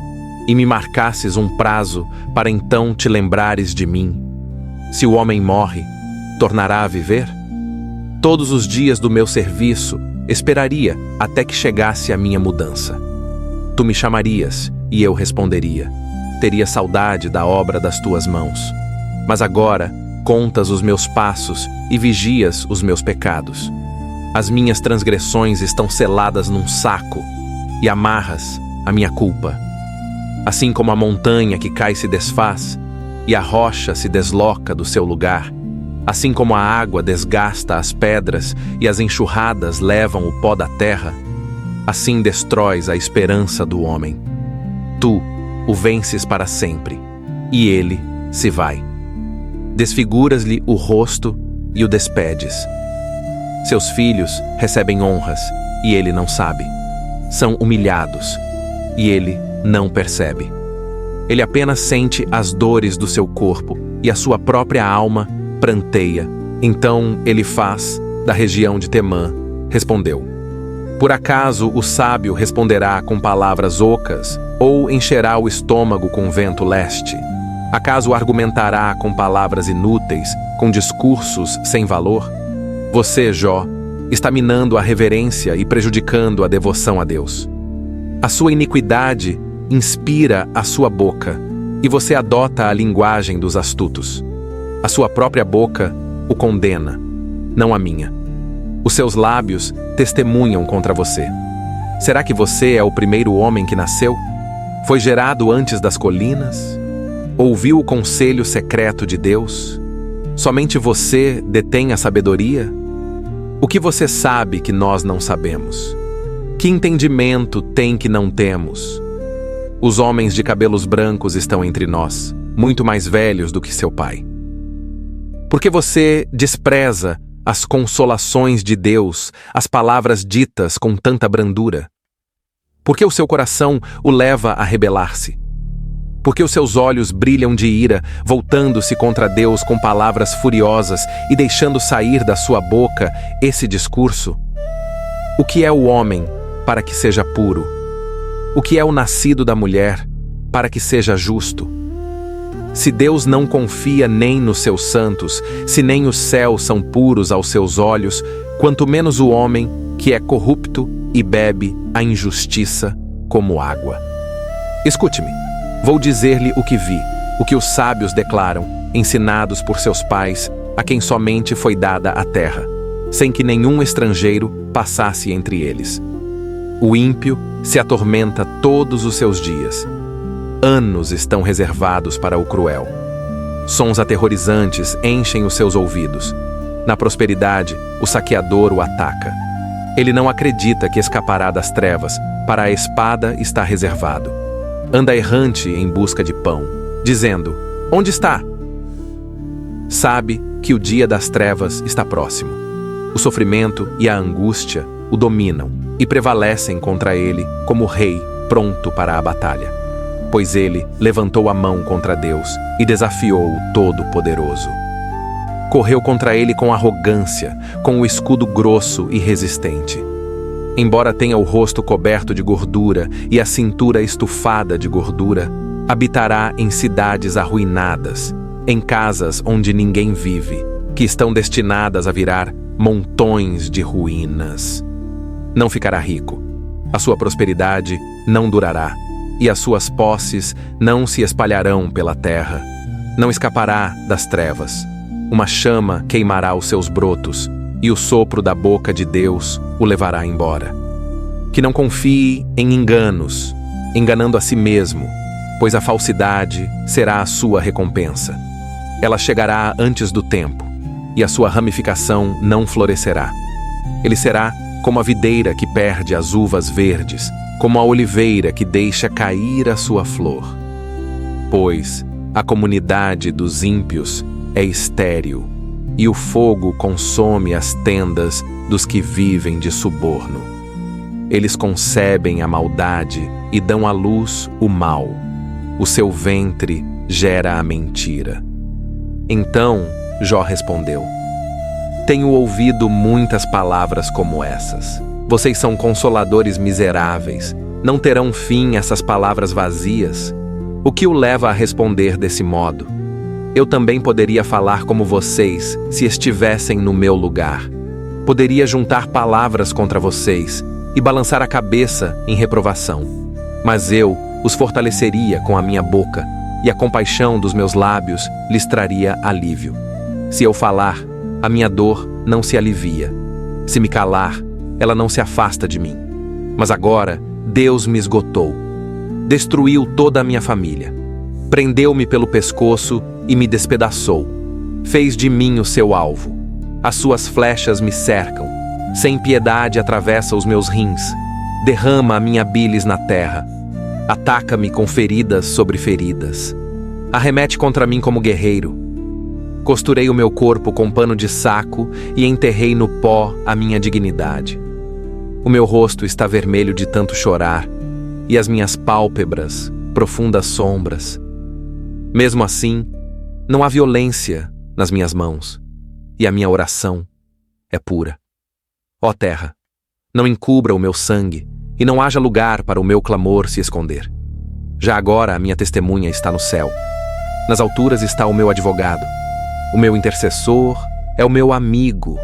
e me marcasses um prazo para então te lembrares de mim. Se o homem morre, tornará a viver? Todos os dias do meu serviço esperaria até que chegasse a minha mudança. Tu me chamarias e eu responderia. Teria saudade da obra das tuas mãos. Mas agora contas os meus passos e vigias os meus pecados. As minhas transgressões estão seladas num saco e amarras a minha culpa. Assim como a montanha que cai se desfaz e a rocha se desloca do seu lugar, assim como a água desgasta as pedras e as enxurradas levam o pó da terra, assim destróis a esperança do homem. Tu o vences para sempre, e ele se vai. Desfiguras-lhe o rosto e o despedes. Seus filhos recebem honras, e ele não sabe. São humilhados, e ele não percebe. Ele apenas sente as dores do seu corpo, e a sua própria alma pranteia. Então ele faz, da região de Temã, respondeu. Por acaso o sábio responderá com palavras ocas, ou encherá o estômago com vento leste? Acaso argumentará com palavras inúteis, com discursos sem valor? Você, Jó, está minando a reverência e prejudicando a devoção a Deus. A sua iniquidade inspira a sua boca, e você adota a linguagem dos astutos. A sua própria boca o condena, não a minha. Os seus lábios testemunham contra você. Será que você é o primeiro homem que nasceu? Foi gerado antes das colinas? Ouviu o conselho secreto de Deus? Somente você detém a sabedoria? O que você sabe que nós não sabemos? Que entendimento tem que não temos? Os homens de cabelos brancos estão entre nós, muito mais velhos do que seu pai. Por que você despreza as consolações de Deus, as palavras ditas com tanta brandura? Por que o seu coração o leva a rebelar-se? Porque os seus olhos brilham de ira, voltando-se contra Deus com palavras furiosas e deixando sair da sua boca esse discurso? O que é o homem para que seja puro? O que é o nascido da mulher para que seja justo? Se Deus não confia nem nos seus santos, se nem os céus são puros aos seus olhos, quanto menos o homem, que é corrupto e bebe a injustiça como água. Escute-me, vou dizer-lhe o que vi, o que os sábios declaram, ensinados por seus pais, a quem somente foi dada a terra, sem que nenhum estrangeiro passasse entre eles. O ímpio se atormenta todos os seus dias. Anos estão reservados para o cruel. Sons aterrorizantes enchem os seus ouvidos. Na prosperidade, o saqueador o ataca. Ele não acredita que escapará das trevas, para a espada está reservado. Anda errante em busca de pão, dizendo: onde está? Sabe que o dia das trevas está próximo. O sofrimento e a angústia o dominam e prevalecem contra ele como rei pronto para a batalha. Pois ele levantou a mão contra Deus e desafiou o Todo-Poderoso. Correu contra ele com arrogância, com o escudo grosso e resistente. Embora tenha o rosto coberto de gordura e a cintura estufada de gordura, habitará em cidades arruinadas, em casas onde ninguém vive, que estão destinadas a virar montões de ruínas. Não ficará rico, a sua prosperidade não durará, e as suas posses não se espalharão pela terra. Não escapará das trevas. Uma chama queimará os seus brotos, e o sopro da boca de Deus o levará embora. Que não confie em enganos, enganando a si mesmo, pois a falsidade será a sua recompensa. Ela chegará antes do tempo, e a sua ramificação não florescerá. Ele será como a videira que perde as uvas verdes, como a oliveira que deixa cair a sua flor. Pois a comunidade dos ímpios é estéril, e o fogo consome as tendas dos que vivem de suborno. Eles concebem a maldade e dão à luz o mal. O seu ventre gera a mentira. Então Jó respondeu: tenho ouvido muitas palavras como essas. Vocês são consoladores miseráveis. Não terão fim essas palavras vazias? O que o leva a responder desse modo? Eu também poderia falar como vocês, se estivessem no meu lugar. Poderia juntar palavras contra vocês e balançar a cabeça em reprovação. Mas eu os fortaleceria com a minha boca, e a compaixão dos meus lábios lhes traria alívio. Se eu falar, a minha dor não se alivia. Se me calar, ela não se afasta de mim. Mas agora Deus me esgotou. Destruiu toda a minha família. Prendeu-me pelo pescoço e me despedaçou. Fez de mim o seu alvo. As suas flechas me cercam. Sem piedade atravessa os meus rins. Derrama a minha bilis na terra. Ataca-me com feridas sobre feridas. Arremete contra mim como guerreiro. Costurei o meu corpo com pano de saco e enterrei no pó a minha dignidade. O meu rosto está vermelho de tanto chorar, e as minhas pálpebras, profundas sombras. Mesmo assim, não há violência nas minhas mãos, e a minha oração é pura. Ó terra, não encubra o meu sangue, e não haja lugar para o meu clamor se esconder. Já agora a minha testemunha está no céu. Nas alturas está o meu advogado. O meu intercessor é o meu amigo.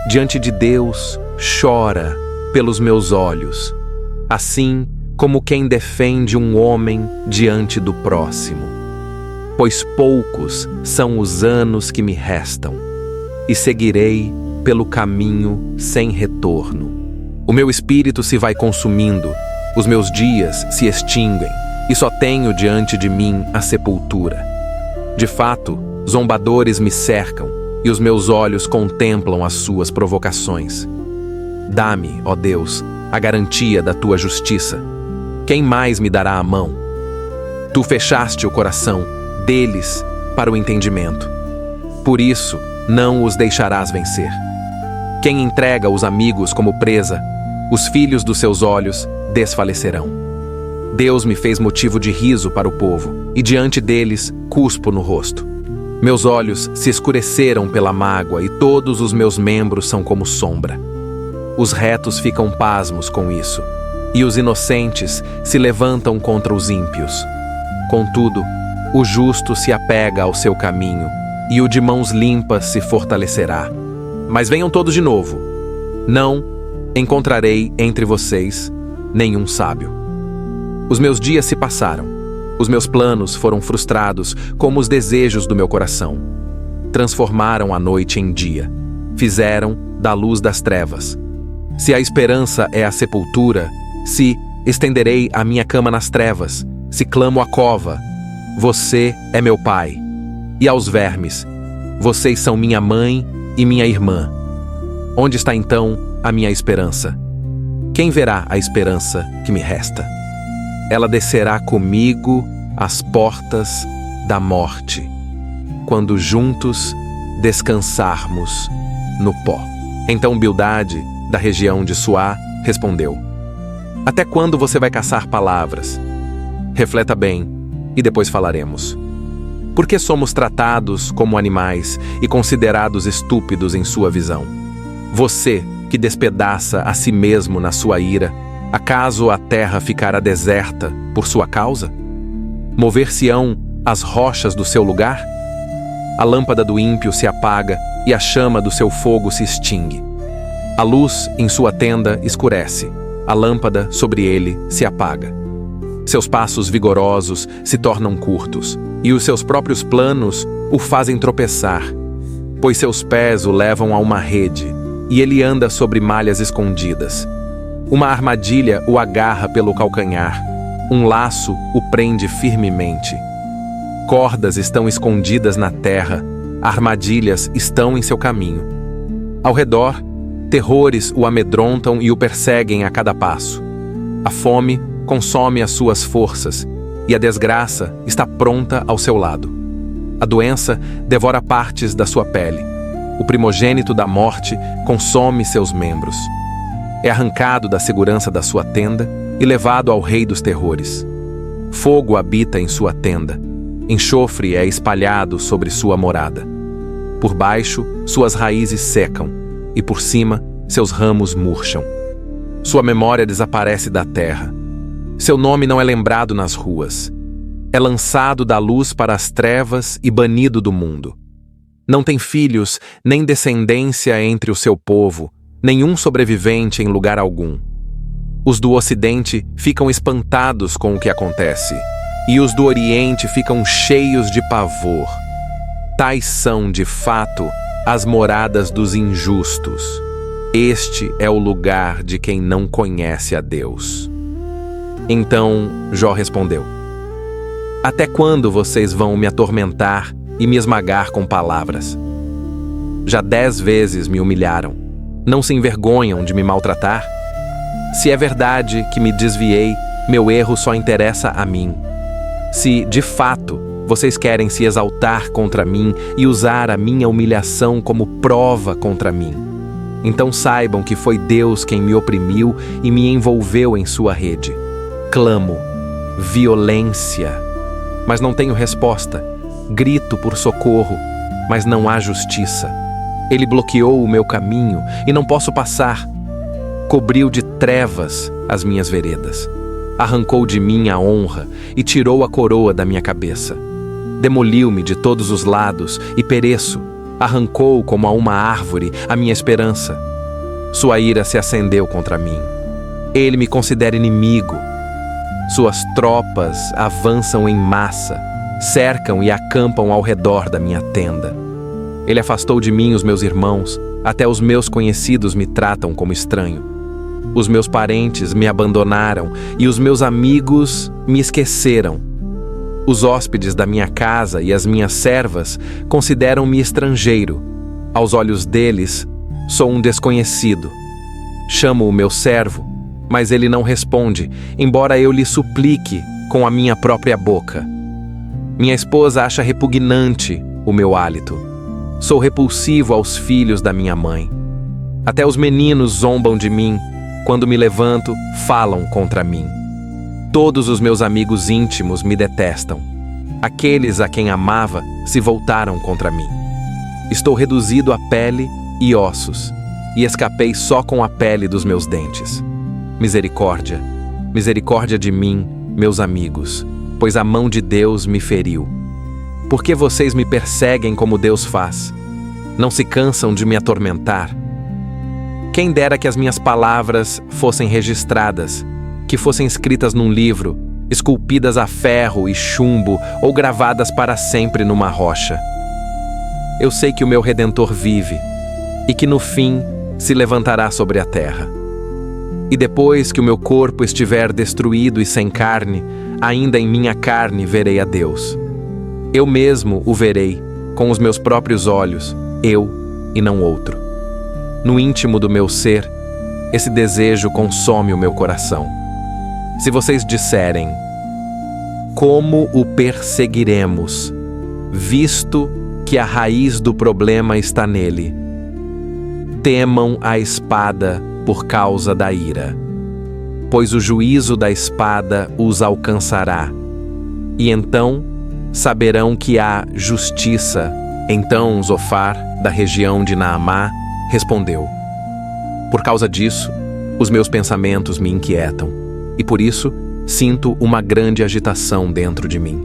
Diante de Deus, chora pelos meus olhos, assim como quem defende um homem diante do próximo. Pois poucos são os anos que me restam, e seguirei pelo caminho sem retorno. O meu espírito se vai consumindo, os meus dias se extinguem, e só tenho diante de mim a sepultura. De fato, zombadores me cercam, e os meus olhos contemplam as suas provocações. Dá-me, ó Deus, a garantia da tua justiça. Quem mais me dará a mão? Tu fechaste o coração deles para o entendimento. Por isso, não os deixarás vencer. Quem entrega os amigos como presa, os filhos dos seus olhos desfalecerão. Deus me fez motivo de riso para o povo, e diante deles cuspo no rosto. Meus olhos se escureceram pela mágoa, e todos os meus membros são como sombra. Os retos ficam pasmos com isso, e os inocentes se levantam contra os ímpios. Contudo, o justo se apega ao seu caminho, e o de mãos limpas se fortalecerá. Mas venham todos de novo. Não encontrarei entre vocês nenhum sábio. Os meus dias se passaram. Os meus planos foram frustrados como os desejos do meu coração. Transformaram a noite em dia. Fizeram da luz das trevas. Se a esperança é a sepultura, se estenderei a minha cama nas trevas, se clamo à cova, você é meu pai. E aos vermes, vocês são minha mãe e minha irmã. Onde está então a minha esperança? Quem verá a esperança que me resta? Ela descerá comigo às portas da morte, quando juntos descansarmos no pó. Então Bildade, da região de Suá, respondeu: Até quando você vai caçar palavras? Refleta bem, e depois falaremos. Por que somos tratados como animais e considerados estúpidos em sua visão? Você, que despedaça a si mesmo na sua ira, acaso a terra ficará deserta por sua causa? Mover-se-ão as rochas do seu lugar? A lâmpada do ímpio se apaga e a chama do seu fogo se extingue. A luz em sua tenda escurece, a lâmpada sobre ele se apaga. Seus passos vigorosos se tornam curtos, e os seus próprios planos o fazem tropeçar, pois seus pés o levam a uma rede, e ele anda sobre malhas escondidas. Uma armadilha o agarra pelo calcanhar, um laço o prende firmemente. Cordas estão escondidas na terra, armadilhas estão em seu caminho. Ao redor, terrores o amedrontam e o perseguem a cada passo. A fome consome as suas forças, e a desgraça está pronta ao seu lado. A doença devora partes da sua pele. O primogênito da morte consome seus membros. É arrancado da segurança da sua tenda e levado ao rei dos terrores. Fogo habita em sua tenda. Enxofre é espalhado sobre sua morada. Por baixo, suas raízes secam, e por cima, seus ramos murcham. Sua memória desaparece da terra. Seu nome não é lembrado nas ruas. É lançado da luz para as trevas e banido do mundo. Não tem filhos, nem descendência entre o seu povo, nenhum sobrevivente em lugar algum. Os do Ocidente ficam espantados com o que acontece, e os do Oriente ficam cheios de pavor. Tais são, de fato, as moradas dos injustos. Este é o lugar de quem não conhece a Deus. Então Jó respondeu: Até quando vocês vão me atormentar e me esmagar com palavras? Já 10 vezes me humilharam. Não se envergonham de me maltratar? Se é verdade que me desviei, meu erro só interessa a mim. Se, de fato, vocês querem se exaltar contra mim e usar a minha humilhação como prova contra mim, então saibam que foi Deus quem me oprimiu e me envolveu em sua rede. Clamo, violência, mas não tenho resposta. Grito por socorro, mas não há justiça. Ele bloqueou o meu caminho e não posso passar. Cobriu de trevas as minhas veredas. Arrancou de mim a honra e tirou a coroa da minha cabeça. Demoliu-me de todos os lados e pereço. Arrancou como a uma árvore a minha esperança. Sua ira se acendeu contra mim. Ele me considera inimigo. Suas tropas avançam em massa, cercam e acampam ao redor da minha tenda. Ele afastou de mim os meus irmãos, até os meus conhecidos me tratam como estranho. Os meus parentes me abandonaram e os meus amigos me esqueceram. Os hóspedes da minha casa e as minhas servas consideram-me estrangeiro. Aos olhos deles, sou um desconhecido. Chamo o meu servo, mas ele não responde, embora eu lhe suplique com a minha própria boca. Minha esposa acha repugnante o meu hálito. Sou repulsivo aos filhos da minha mãe. Até os meninos zombam de mim. Quando me levanto, falam contra mim. Todos os meus amigos íntimos me detestam. Aqueles a quem amava se voltaram contra mim. Estou reduzido a pele e ossos, e escapei só com a pele dos meus dentes. Misericórdia, misericórdia de mim, meus amigos, pois a mão de Deus me feriu. Por que vocês me perseguem como Deus faz? Não se cansam de me atormentar? Quem dera que as minhas palavras fossem registradas, que fossem escritas num livro, esculpidas a ferro e chumbo ou gravadas para sempre numa rocha. Eu sei que o meu Redentor vive e que no fim se levantará sobre a terra. E depois que o meu corpo estiver destruído e sem carne, ainda em minha carne verei a Deus. Eu mesmo o verei com os meus próprios olhos, eu e não outro. No íntimo do meu ser, esse desejo consome o meu coração. Se vocês disserem: como o perseguiremos, visto que a raiz do problema está nele? Temam a espada por causa da ira, pois o juízo da espada os alcançará. E então saberão que há justiça. Então Zofar, da região de Naamá, respondeu: por causa disso, os meus pensamentos me inquietam, e por isso sinto uma grande agitação dentro de mim.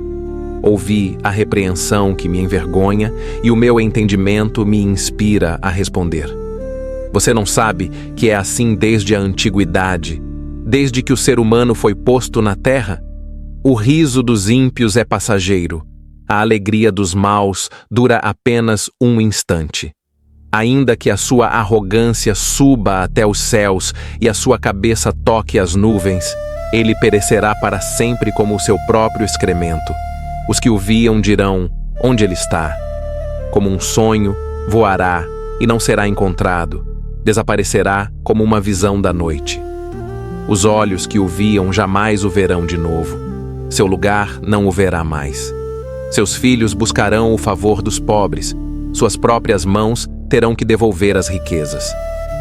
Ouvi a repreensão que me envergonha, e o meu entendimento me inspira a responder. Você não sabe que é assim desde a antiguidade, desde que o ser humano foi posto na terra? O riso dos ímpios é passageiro, a alegria dos maus dura apenas um instante. Ainda que a sua arrogância suba até os céus e a sua cabeça toque as nuvens, ele perecerá para sempre como o seu próprio excremento. Os que o viam dirão: onde ele está? Como um sonho, voará e não será encontrado, desaparecerá como uma visão da noite. Os olhos que o viam jamais o verão de novo, seu lugar não o verá mais. Seus filhos buscarão o favor dos pobres, suas próprias mãos terão que devolver as riquezas.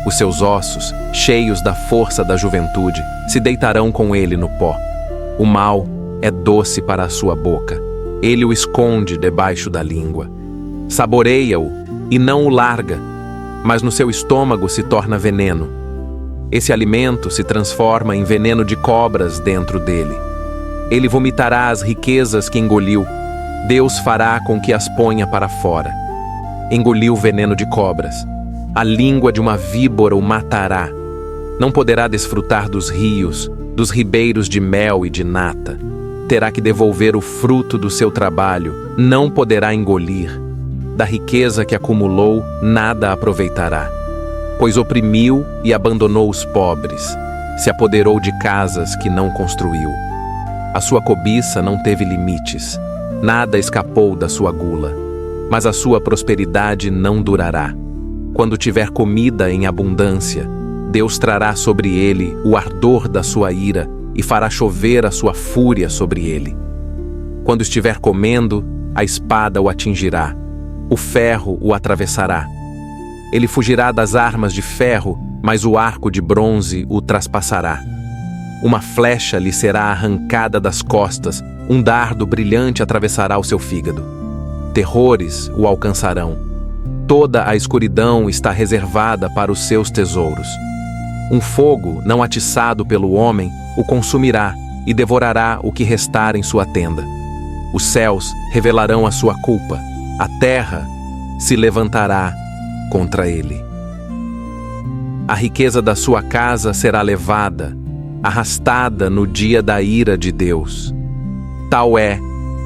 Os seus ossos, cheios da força da juventude, se deitarão com ele no pó. O mal é doce para a sua boca, ele o esconde debaixo da língua. Saboreia-o e não o larga, mas no seu estômago se torna veneno. Esse alimento se transforma em veneno de cobras dentro dele. Ele vomitará as riquezas que engoliu. Deus fará com que as ponha para fora. Engoliu veneno de cobras. A língua de uma víbora o matará. Não poderá desfrutar dos rios, dos ribeiros de mel e de nata. Terá que devolver o fruto do seu trabalho. Não poderá engolir. Da riqueza que acumulou, nada aproveitará. Pois oprimiu e abandonou os pobres. Se apoderou de casas que não construiu. A sua cobiça não teve limites. Nada escapou da sua gula. Mas a sua prosperidade não durará. Quando tiver comida em abundância, Deus trará sobre ele o ardor da sua ira e fará chover a sua fúria sobre ele. Quando estiver comendo, a espada o atingirá, o ferro o atravessará. Ele fugirá das armas de ferro, mas o arco de bronze o traspassará. Uma flecha lhe será arrancada das costas, um dardo brilhante atravessará o seu fígado. Terrores o alcançarão. Toda a escuridão está reservada para os seus tesouros. Um fogo não atiçado pelo homem o consumirá e devorará o que restar em sua tenda. Os céus revelarão a sua culpa. A terra se levantará contra ele. A riqueza da sua casa será levada, arrastada no dia da ira de Deus. Tal é,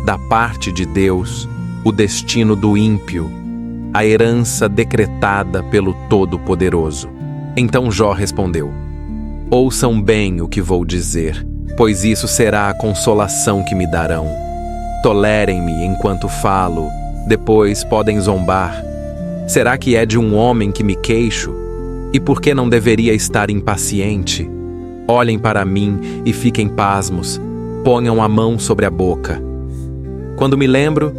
da parte de Deus, o destino do ímpio, a herança decretada pelo Todo-Poderoso. Então Jó respondeu: ouçam bem o que vou dizer, pois isso será a consolação que me darão. Tolerem-me enquanto falo, depois podem zombar. Será que é de um homem que me queixo? E por que não deveria estar impaciente? Olhem para mim e fiquem pasmos, ponham a mão sobre a boca. Quando me lembro,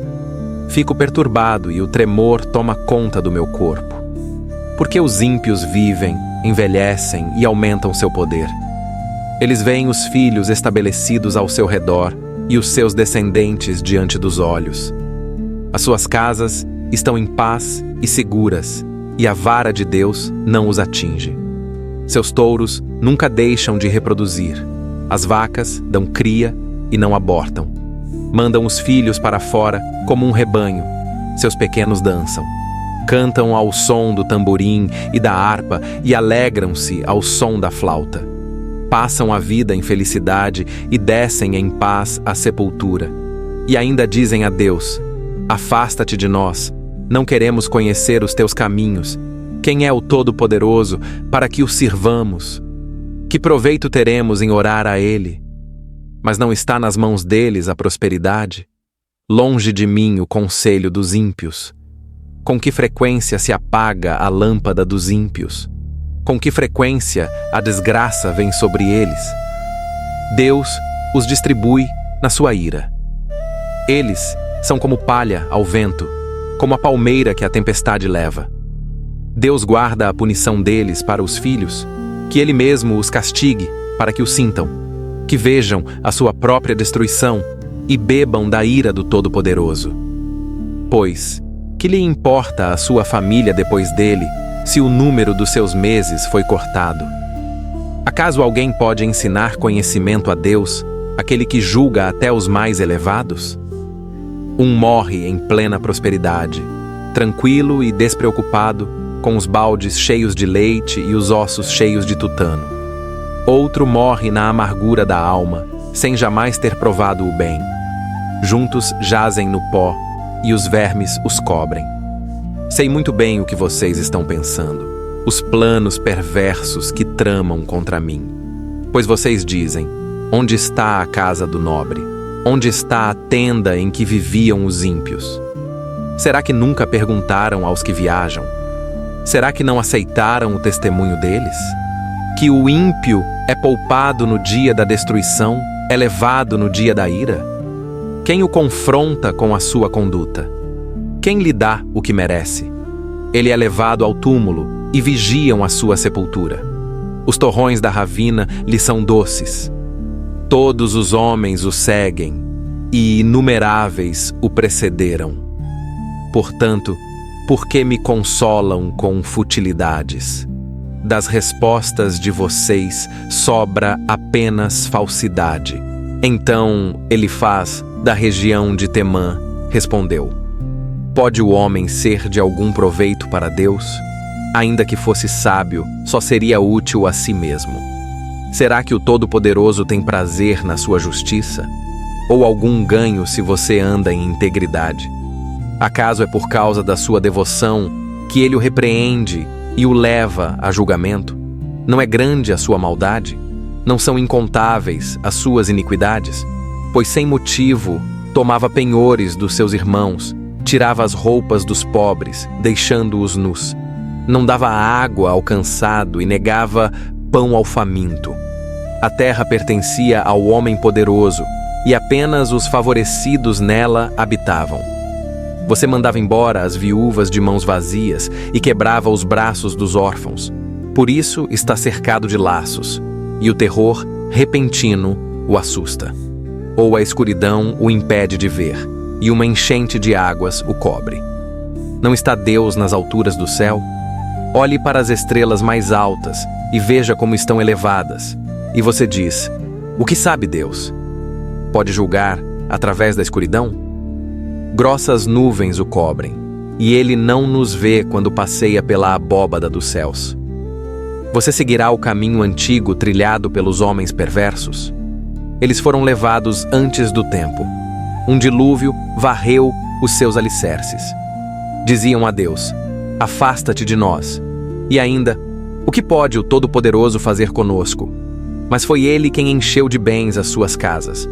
fico perturbado e o tremor toma conta do meu corpo. Porque os ímpios vivem, envelhecem e aumentam seu poder. Eles veem os filhos estabelecidos ao seu redor e os seus descendentes diante dos olhos. As suas casas estão em paz e seguras, e a vara de Deus não os atinge. Seus touros nunca deixam de reproduzir. As vacas dão cria e não abortam. Mandam os filhos para fora como um rebanho. Seus pequenos dançam. Cantam ao som do tamborim e da harpa e alegram-se ao som da flauta. Passam a vida em felicidade e descem em paz à sepultura. E ainda dizem a Deus: afasta-te de nós, não queremos conhecer os teus caminhos. Quem é o Todo-Poderoso para que o sirvamos? Que proveito teremos em orar a Ele? Mas não está nas mãos deles a prosperidade? Longe de mim o conselho dos ímpios. Com que frequência se apaga a lâmpada dos ímpios? Com que frequência a desgraça vem sobre eles? Deus os distribui na sua ira. Eles são como palha ao vento, como a palmeira que a tempestade leva. Deus guarda a punição deles para os filhos, que Ele mesmo os castigue para que o sintam, que vejam a sua própria destruição e bebam da ira do Todo-Poderoso. Pois, que lhe importa a sua família depois dele, se o número dos seus meses foi cortado? Acaso alguém pode ensinar conhecimento a Deus, aquele que julga até os mais elevados? Um morre em plena prosperidade, tranquilo e despreocupado, com os baldes cheios de leite e os ossos cheios de tutano. Outro morre na amargura da alma, sem jamais ter provado o bem. Juntos jazem no pó, e os vermes os cobrem. Sei muito bem o que vocês estão pensando, os planos perversos que tramam contra mim. Pois vocês dizem: onde está a casa do nobre? Onde está a tenda em que viviam os ímpios? Será que nunca perguntaram aos que viajam? Será que não aceitaram o testemunho deles? Que o ímpio é poupado no dia da destruição, é levado no dia da ira? Quem o confronta com a sua conduta? Quem lhe dá o que merece? Ele é levado ao túmulo e vigiam a sua sepultura. Os torrões da ravina lhe são doces. Todos os homens o seguem, e inumeráveis o precederam. Portanto, por que me consolam com futilidades? Das respostas de vocês sobra apenas falsidade. Então Elifaz, da região de Temã, respondeu: pode o homem ser de algum proveito para Deus? Ainda que fosse sábio, só seria útil a si mesmo. Será que o Todo-Poderoso tem prazer na sua justiça? Ou algum ganho se você anda em integridade? Acaso é por causa da sua devoção que ele o repreende e o leva a julgamento? Não é grande a sua maldade? Não são incontáveis as suas iniquidades? Pois sem motivo tomava penhores dos seus irmãos, tirava as roupas dos pobres, deixando-os nus. Não dava água ao cansado e negava pão ao faminto. A terra pertencia ao homem poderoso, e apenas os favorecidos nela habitavam. Você mandava embora as viúvas de mãos vazias e quebrava os braços dos órfãos. Por isso está cercado de laços, e o terror repentino o assusta. Ou a escuridão o impede de ver, e uma enchente de águas o cobre. Não está Deus nas alturas do céu? Olhe para as estrelas mais altas e veja como estão elevadas. E você diz: o que sabe Deus? Pode julgar através da escuridão? Grossas nuvens o cobrem, e ele não nos vê quando passeia pela abóbada dos céus. Você seguirá o caminho antigo trilhado pelos homens perversos? Eles foram levados antes do tempo. Um dilúvio varreu os seus alicerces. Diziam a Deus: afasta-te de nós. E ainda: o que pode o Todo-Poderoso fazer conosco? Mas foi ele quem encheu de bens as suas casas.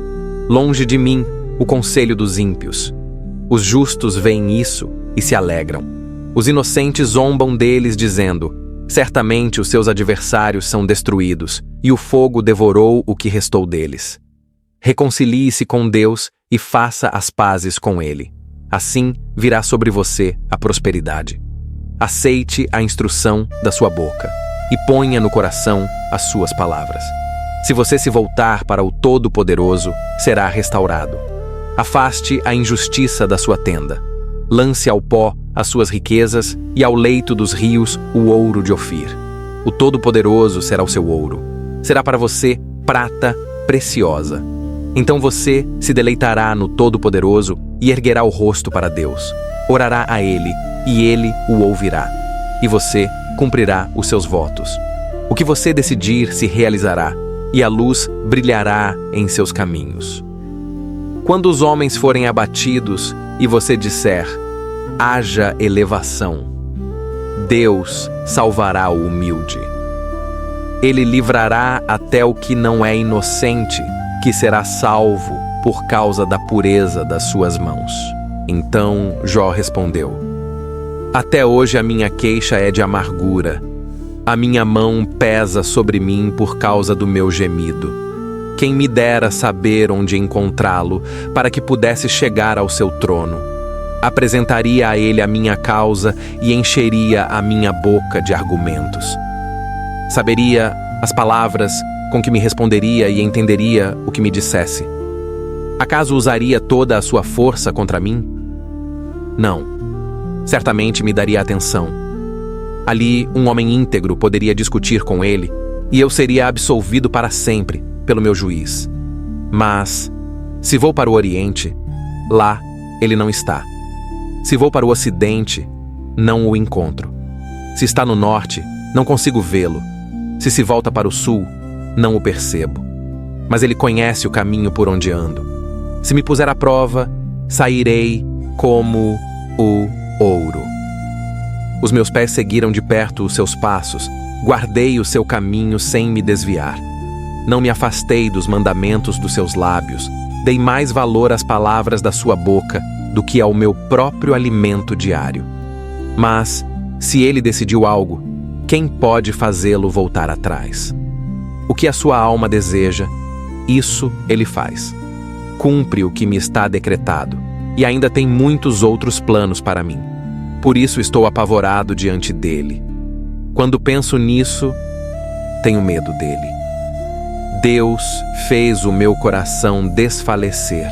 Longe de mim o conselho dos ímpios. Os justos veem isso e se alegram. Os inocentes zombam deles, dizendo: certamente os seus adversários são destruídos, e o fogo devorou o que restou deles. Reconcilie-se com Deus e faça as pazes com Ele. Assim virá sobre você a prosperidade. Aceite a instrução da sua boca e ponha no coração as suas palavras. Se você se voltar para o Todo-Poderoso, será restaurado. Afaste a injustiça da sua tenda. Lance ao pó as suas riquezas e ao leito dos rios o ouro de Ofir. O Todo-Poderoso será o seu ouro. Será para você prata preciosa. Então você se deleitará no Todo-Poderoso e erguerá o rosto para Deus. Orará a Ele, e Ele o ouvirá. E você cumprirá os seus votos. O que você decidir se realizará, e a luz brilhará em seus caminhos. Quando os homens forem abatidos e você disser, haja elevação, Deus salvará o humilde. Ele livrará até o que não é inocente, que será salvo por causa da pureza das suas mãos. Então Jó respondeu, até hoje a minha queixa é de amargura. A minha mão pesa sobre mim por causa do meu gemido. Quem me dera saber onde encontrá-lo, para que pudesse chegar ao seu trono. Apresentaria a ele a minha causa e encheria a minha boca de argumentos. Saberia as palavras com que me responderia e entenderia o que me dissesse. Acaso usaria toda a sua força contra mim? Não. Certamente me daria atenção. Ali, um homem íntegro poderia discutir com ele, e eu seria absolvido para sempre pelo meu juiz. Mas, se vou para o Oriente, lá ele não está. Se vou para o Ocidente, não o encontro. Se está no Norte, não consigo vê-lo. Se volta para o Sul, não o percebo. Mas ele conhece o caminho por onde ando. Se me puser à prova, sairei como o ouro. Os meus pés seguiram de perto os seus passos, guardei o seu caminho sem me desviar. Não me afastei dos mandamentos dos seus lábios, dei mais valor às palavras da sua boca do que ao meu próprio alimento diário. Mas, se ele decidiu algo, quem pode fazê-lo voltar atrás? O que a sua alma deseja, isso ele faz. Cumpre o que me está decretado, e ainda tem muitos outros planos para mim. Por isso estou apavorado diante dele. Quando penso nisso, tenho medo dele. Deus fez o meu coração desfalecer.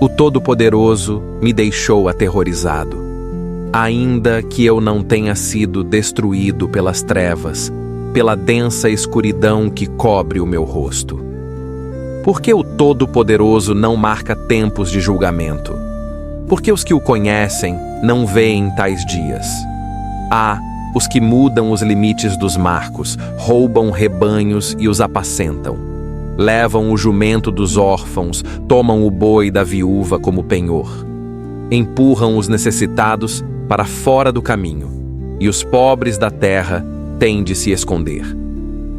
O Todo-Poderoso me deixou aterrorizado. Ainda que eu não tenha sido destruído pelas trevas, pela densa escuridão que cobre o meu rosto. Por que o Todo-Poderoso não marca tempos de julgamento? Por que os que o conhecem não veem tais dias? Há os que mudam os limites dos marcos, roubam rebanhos e os apacentam. Levam o jumento dos órfãos, tomam o boi da viúva como penhor. Empurram os necessitados para fora do caminho, e os pobres da terra têm de se esconder.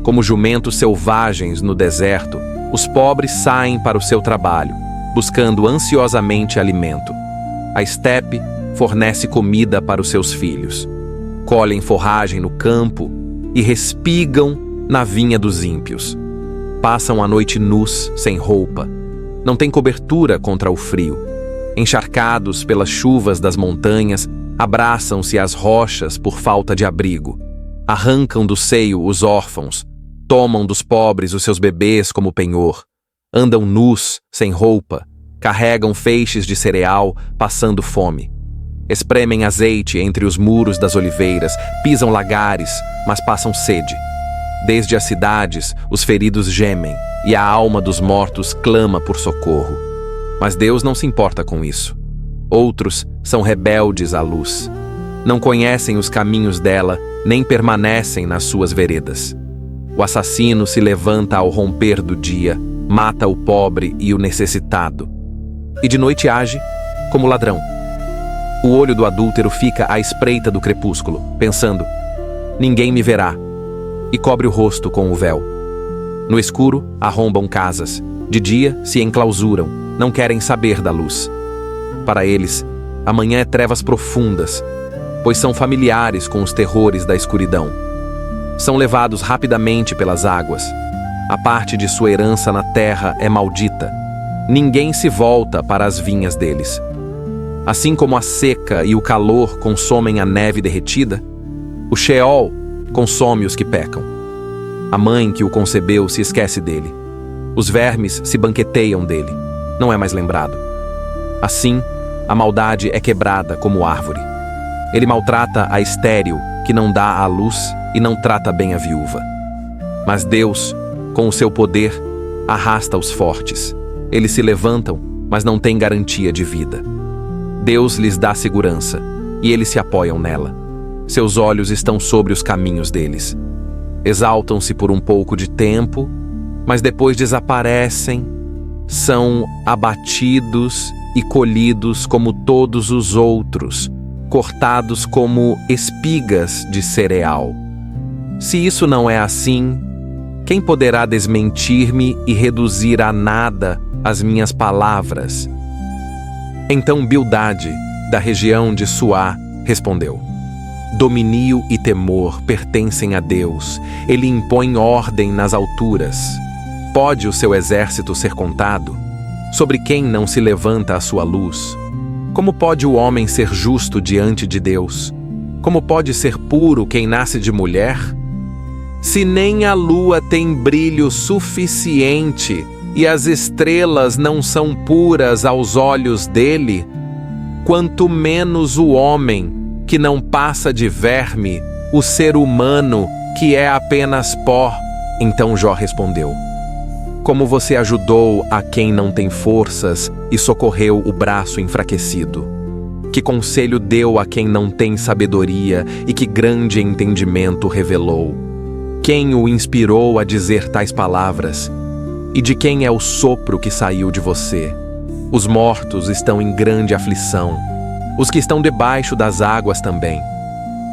Como jumentos selvagens no deserto, os pobres saem para o seu trabalho, buscando ansiosamente alimento. A estepe fornece comida para os seus filhos. Colhem forragem no campo e respigam na vinha dos ímpios. Passam a noite nus, sem roupa. Não têm cobertura contra o frio. Encharcados pelas chuvas das montanhas, abraçam-se às rochas por falta de abrigo. Arrancam do seio os órfãos. Tomam dos pobres os seus bebês como penhor. Andam nus, sem roupa. Carregam feixes de cereal, passando fome. Espremem azeite entre os muros das oliveiras, pisam lagares, mas passam sede. Desde as cidades, os feridos gemem, e a alma dos mortos clama por socorro. Mas Deus não se importa com isso. Outros são rebeldes à luz. Não conhecem os caminhos dela, nem permanecem nas suas veredas. O assassino se levanta ao romper do dia, mata o pobre e o necessitado. E de noite age como ladrão. O olho do adúltero fica à espreita do crepúsculo, pensando, ninguém me verá, e cobre o rosto com o véu. No escuro, arrombam casas, de dia se enclausuram, não querem saber da luz. Para eles, amanhã é trevas profundas, pois são familiares com os terrores da escuridão. São levados rapidamente pelas águas. A parte de sua herança na terra é maldita. Ninguém se volta para as vinhas deles. Assim como a seca e o calor consomem a neve derretida, o Sheol consome os que pecam. A mãe que o concebeu se esquece dele. Os vermes se banqueteiam dele. Não é mais lembrado. Assim, a maldade é quebrada como árvore. Ele maltrata a estéril, que não dá à luz e não trata bem a viúva. Mas Deus, com o seu poder, arrasta os fortes. Eles se levantam, mas não têm garantia de vida. Deus lhes dá segurança, e eles se apoiam nela. Seus olhos estão sobre os caminhos deles. Exaltam-se por um pouco de tempo, mas depois desaparecem, são abatidos e colhidos como todos os outros, cortados como espigas de cereal. Se isso não é assim, quem poderá desmentir-me e reduzir a nada as minhas palavras? Então Bildade, da região de Suá, respondeu: Domínio e temor pertencem a Deus. Ele impõe ordem nas alturas. Pode o seu exército ser contado? Sobre quem não se levanta a sua luz? Como pode o homem ser justo diante de Deus? Como pode ser puro quem nasce de mulher? Se nem a lua tem brilho suficiente e as estrelas não são puras aos olhos dele, quanto menos o homem, que não passa de verme, o ser humano, que é apenas pó. Então Jó respondeu: Como você ajudou a quem não tem forças e socorreu o braço enfraquecido? Que conselho deu a quem não tem sabedoria e que grande entendimento revelou? Quem o inspirou a dizer tais palavras? E de quem é o sopro que saiu de você? Os mortos estão em grande aflição, os que estão debaixo das águas também.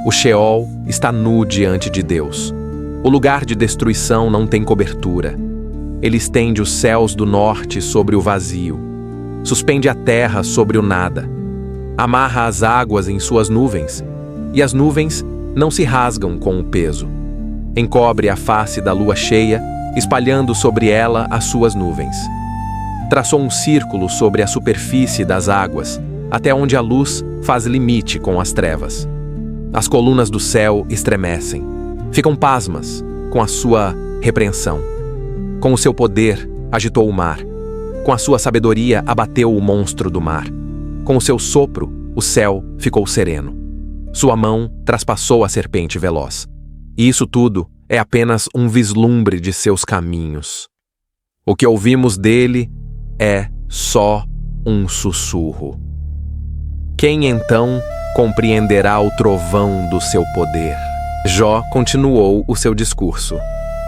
O Sheol está nu diante de Deus. O lugar de destruição não tem cobertura. Ele estende os céus do norte sobre o vazio. Suspende a terra sobre o nada. Amarra as águas em suas nuvens, e as nuvens não se rasgam com o peso. Encobre a face da lua cheia, espalhando sobre ela as suas nuvens. Traçou um círculo sobre a superfície das águas, até onde a luz faz limite com as trevas. As colunas do céu estremecem, ficam pasmas com a sua repreensão. Com o seu poder, agitou o mar. Com a sua sabedoria, abateu o monstro do mar. Com o seu sopro, o céu ficou sereno. Sua mão traspassou a serpente veloz. E isso tudo é apenas um vislumbre de seus caminhos. O que ouvimos dele é só um sussurro. Quem então compreenderá o trovão do seu poder? Jó continuou o seu discurso.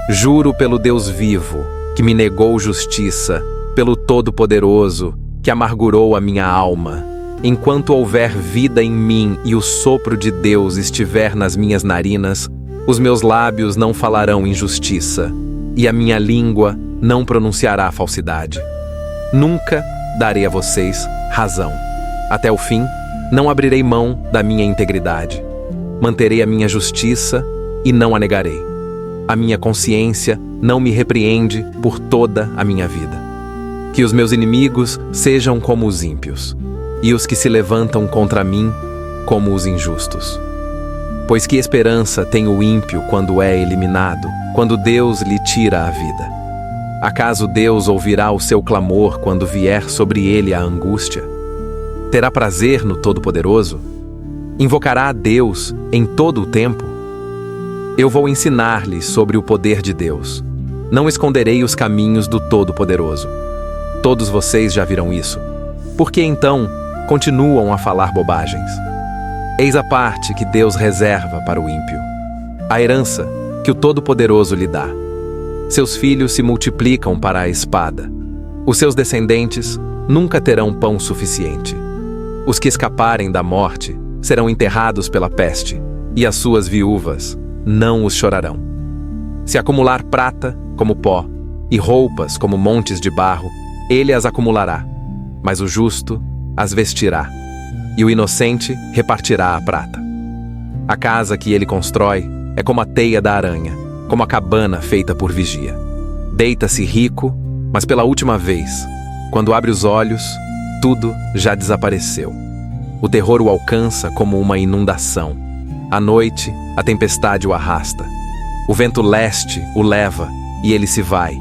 Juro pelo Deus vivo, que me negou justiça, pelo Todo-Poderoso, que amargurou a minha alma. Enquanto houver vida em mim e o sopro de Deus estiver nas minhas narinas, os meus lábios não falarão injustiça, e a minha língua não pronunciará falsidade. Nunca darei a vocês razão. Até o fim, não abrirei mão da minha integridade. Manterei a minha justiça e não a negarei. A minha consciência não me repreende por toda a minha vida. Que os meus inimigos sejam como os ímpios, e os que se levantam contra mim como os injustos. Pois que esperança tem o ímpio quando é eliminado, quando Deus lhe tira a vida? Acaso Deus ouvirá o seu clamor quando vier sobre ele a angústia? Terá prazer no Todo-Poderoso? Invocará a Deus em todo o tempo? Eu vou ensinar-lhes sobre o poder de Deus. Não esconderei os caminhos do Todo-Poderoso. Todos vocês já viram isso. Por que então continuam a falar bobagens? Eis a parte que Deus reserva para o ímpio, a herança que o Todo-Poderoso lhe dá. Seus filhos se multiplicam para a espada. Os seus descendentes nunca terão pão suficiente. Os que escaparem da morte serão enterrados pela peste, e as suas viúvas não os chorarão. Se acumular prata como pó e roupas como montes de barro, ele as acumulará, mas o justo as vestirá, e o inocente repartirá a prata. A casa que ele constrói é como a teia da aranha, como a cabana feita por vigia. Deita-se rico, mas pela última vez, quando abre os olhos, tudo já desapareceu. O terror o alcança como uma inundação. À noite, a tempestade o arrasta. O vento leste o leva, e ele se vai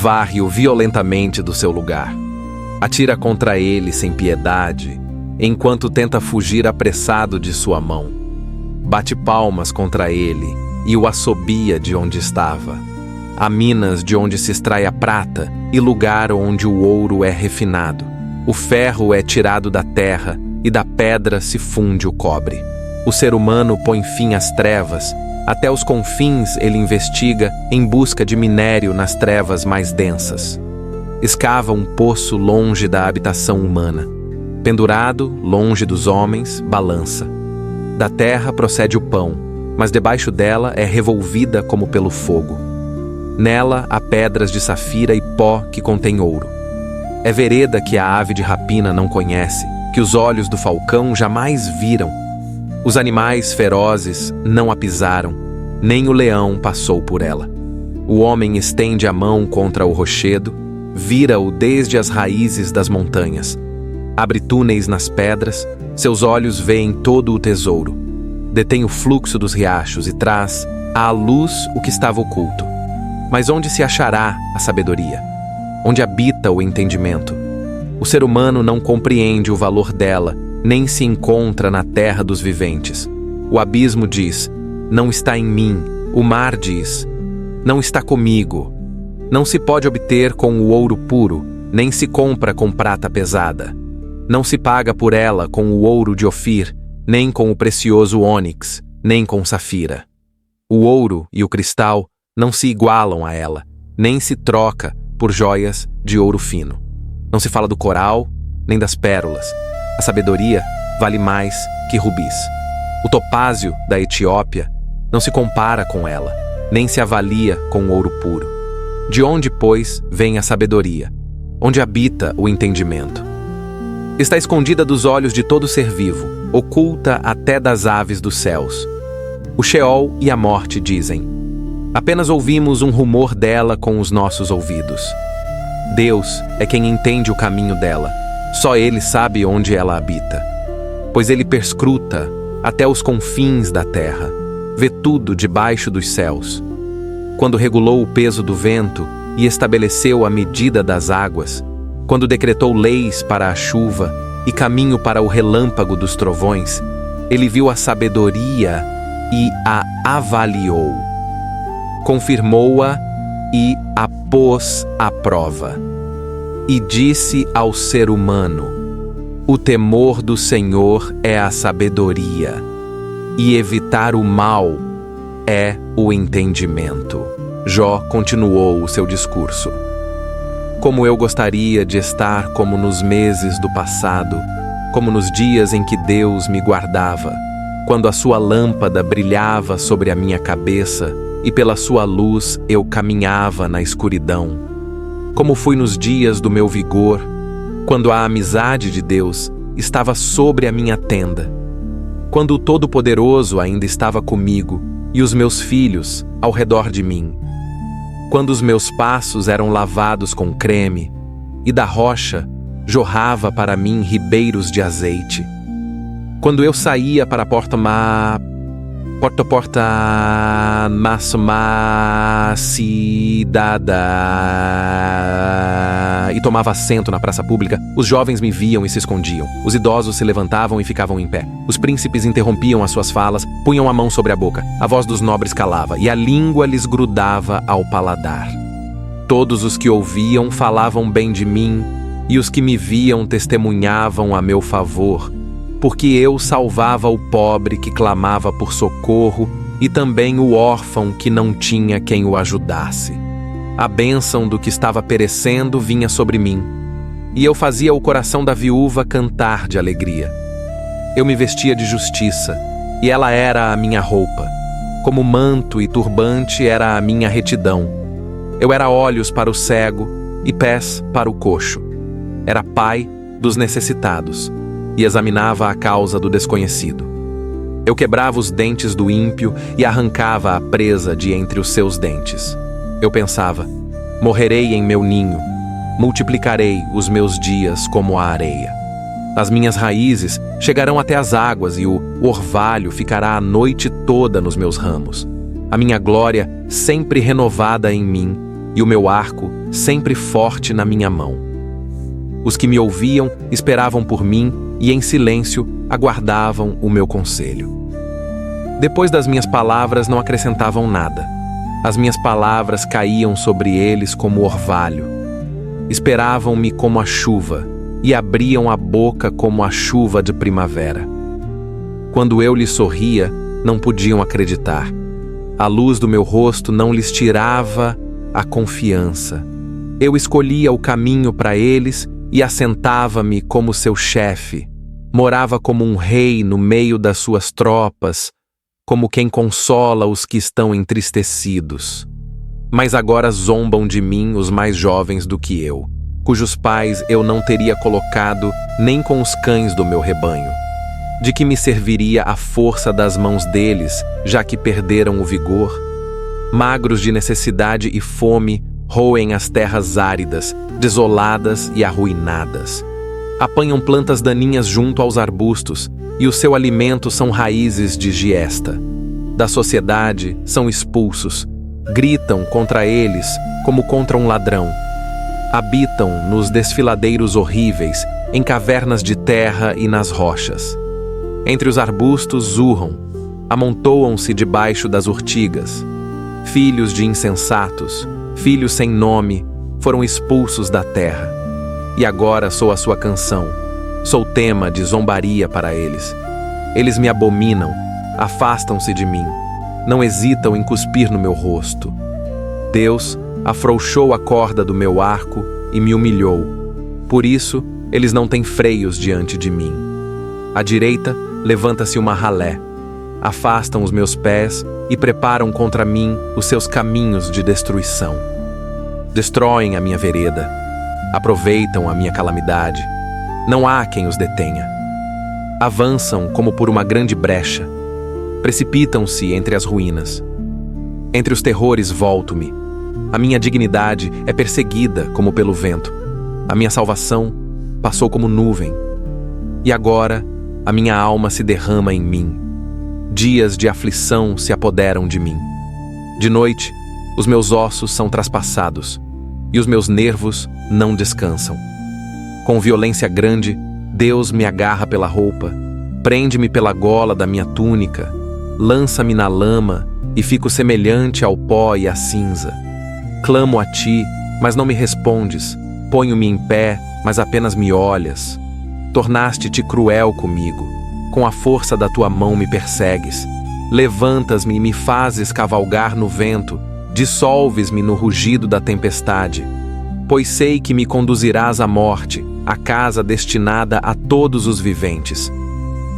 varre-o violentamente do seu lugar. Atira contra ele sem piedade, enquanto tenta fugir apressado de sua mão. Bate palmas contra ele e o assobia de onde estava. Há minas de onde se extrai a prata e lugar onde o ouro é refinado. O ferro é tirado da terra e da pedra se funde o cobre. O ser humano põe fim às trevas. Até os confins ele investiga em busca de minério nas trevas mais densas. Escava um poço longe da habitação humana. Pendurado, longe dos homens, balança. Da terra procede o pão, mas debaixo dela é revolvida como pelo fogo. Nela há pedras de safira e pó que contém ouro. É vereda que a ave de rapina não conhece, que os olhos do falcão jamais viram. Os animais ferozes não a pisaram, nem o leão passou por ela. O homem estende a mão contra o rochedo, vira-o desde as raízes das montanhas. Abre túneis nas pedras, seus olhos veem todo o tesouro. Detém o fluxo dos riachos e traz à luz o que estava oculto. Mas onde se achará a sabedoria? Onde habita o entendimento? O ser humano não compreende o valor dela, nem se encontra na terra dos viventes. O abismo diz, não está em mim. O mar diz, não está comigo. Não se pode obter com o ouro puro, nem se compra com prata pesada. Não se paga por ela com o ouro de Ofir, nem com o precioso ônix, nem com safira. O ouro e o cristal não se igualam a ela, nem se troca por joias de ouro fino. Não se fala do coral, nem das pérolas. A sabedoria vale mais que rubis. O topázio da Etiópia não se compara com ela, nem se avalia com o ouro puro. De onde, pois, vem a sabedoria? Onde habita o entendimento? Está escondida dos olhos de todo ser vivo, oculta até das aves dos céus. O Sheol e a morte dizem, apenas ouvimos um rumor dela com os nossos ouvidos. Deus é quem entende o caminho dela, só Ele sabe onde ela habita. Pois Ele perscruta até os confins da terra, vê tudo debaixo dos céus. Quando regulou o peso do vento e estabeleceu a medida das águas, quando decretou leis para a chuva e caminho para o relâmpago dos trovões, Ele viu a sabedoria e a avaliou. Confirmou-a e a pôs à prova. E disse ao ser humano, o temor do Senhor é a sabedoria, e evitar o mal é o entendimento. Jó continuou o seu discurso. Como eu gostaria de estar como nos meses do passado, como nos dias em que Deus me guardava, quando a sua lâmpada brilhava sobre a minha cabeça e pela sua luz eu caminhava na escuridão. Como fui nos dias do meu vigor, quando a amizade de Deus estava sobre a minha tenda, quando o Todo-Poderoso ainda estava comigo e os meus filhos ao redor de mim, quando os meus passos eram lavados com creme e da rocha jorrava para mim ribeiros de azeite, quando eu saía para a porta cidada e tomava assento na praça pública, os jovens me viam e se escondiam. Os idosos se levantavam e ficavam em pé. Os príncipes interrompiam as suas falas, punham a mão sobre a boca. A voz dos nobres calava e a língua lhes grudava ao paladar. Todos os que ouviam falavam bem de mim e os que me viam testemunhavam a meu favor, porque eu salvava o pobre que clamava por socorro e também o órfão que não tinha quem o ajudasse. A bênção do que estava perecendo vinha sobre mim, e eu fazia o coração da viúva cantar de alegria. Eu me vestia de justiça, e ela era a minha roupa. Como manto e turbante era a minha retidão. Eu era olhos para o cego e pés para o coxo. Era pai dos necessitados e examinava a causa do desconhecido. Eu quebrava os dentes do ímpio e arrancava a presa de entre os seus dentes. Eu pensava, morrerei em meu ninho, multiplicarei os meus dias como a areia. As minhas raízes chegarão até as águas e o orvalho ficará a noite toda nos meus ramos. A minha glória, sempre renovada em mim, e o meu arco sempre forte na minha mão. Os que me ouviam esperavam por mim e, em silêncio, aguardavam o meu conselho. Depois das minhas palavras não acrescentavam nada. As minhas palavras caíam sobre eles como orvalho. Esperavam-me como a chuva e abriam a boca como a chuva de primavera. Quando eu lhes sorria, não podiam acreditar. A luz do meu rosto não lhes tirava a confiança. Eu escolhia o caminho para eles e assentava-me como seu chefe. Morava como um rei no meio das suas tropas, como quem consola os que estão entristecidos. Mas agora zombam de mim os mais jovens do que eu, cujos pais eu não teria colocado nem com os cães do meu rebanho. De que me serviria a força das mãos deles, já que perderam o vigor? Magros de necessidade e fome, roem as terras áridas, desoladas e arruinadas. Apanham plantas daninhas junto aos arbustos, e o seu alimento são raízes de giesta. Da sociedade são expulsos, gritam contra eles como contra um ladrão. Habitam nos desfiladeiros horríveis, em cavernas de terra e nas rochas. Entre os arbustos zurram, amontoam-se debaixo das urtigas. Filhos de insensatos, filhos sem nome, foram expulsos da terra. E agora sou a sua canção, sou tema de zombaria para eles. Eles me abominam, afastam-se de mim, não hesitam em cuspir no meu rosto. Deus afrouxou a corda do meu arco e me humilhou. Por isso, eles não têm freios diante de mim. À direita, levanta-se uma ralé. Afastam os meus pés e preparam contra mim os seus caminhos de destruição. Destroem a minha vereda. Aproveitam a minha calamidade. Não há quem os detenha. Avançam como por uma grande brecha. Precipitam-se entre as ruínas. Entre os terrores volto-me. A minha dignidade é perseguida como pelo vento. A minha salvação passou como nuvem. E agora a minha alma se derrama em mim. Dias de aflição se apoderam de mim. De noite, os meus ossos são traspassados, e os meus nervos não descansam. Com violência grande, Deus me agarra pela roupa, prende-me pela gola da minha túnica, lança-me na lama e fico semelhante ao pó e à cinza. Clamo a ti, mas não me respondes. Ponho-me em pé, mas apenas me olhas. Tornaste-te cruel comigo. Com a força da tua mão me persegues. Levantas-me e me fazes cavalgar no vento. Dissolves-me no rugido da tempestade. Pois sei que me conduzirás à morte, à casa destinada a todos os viventes.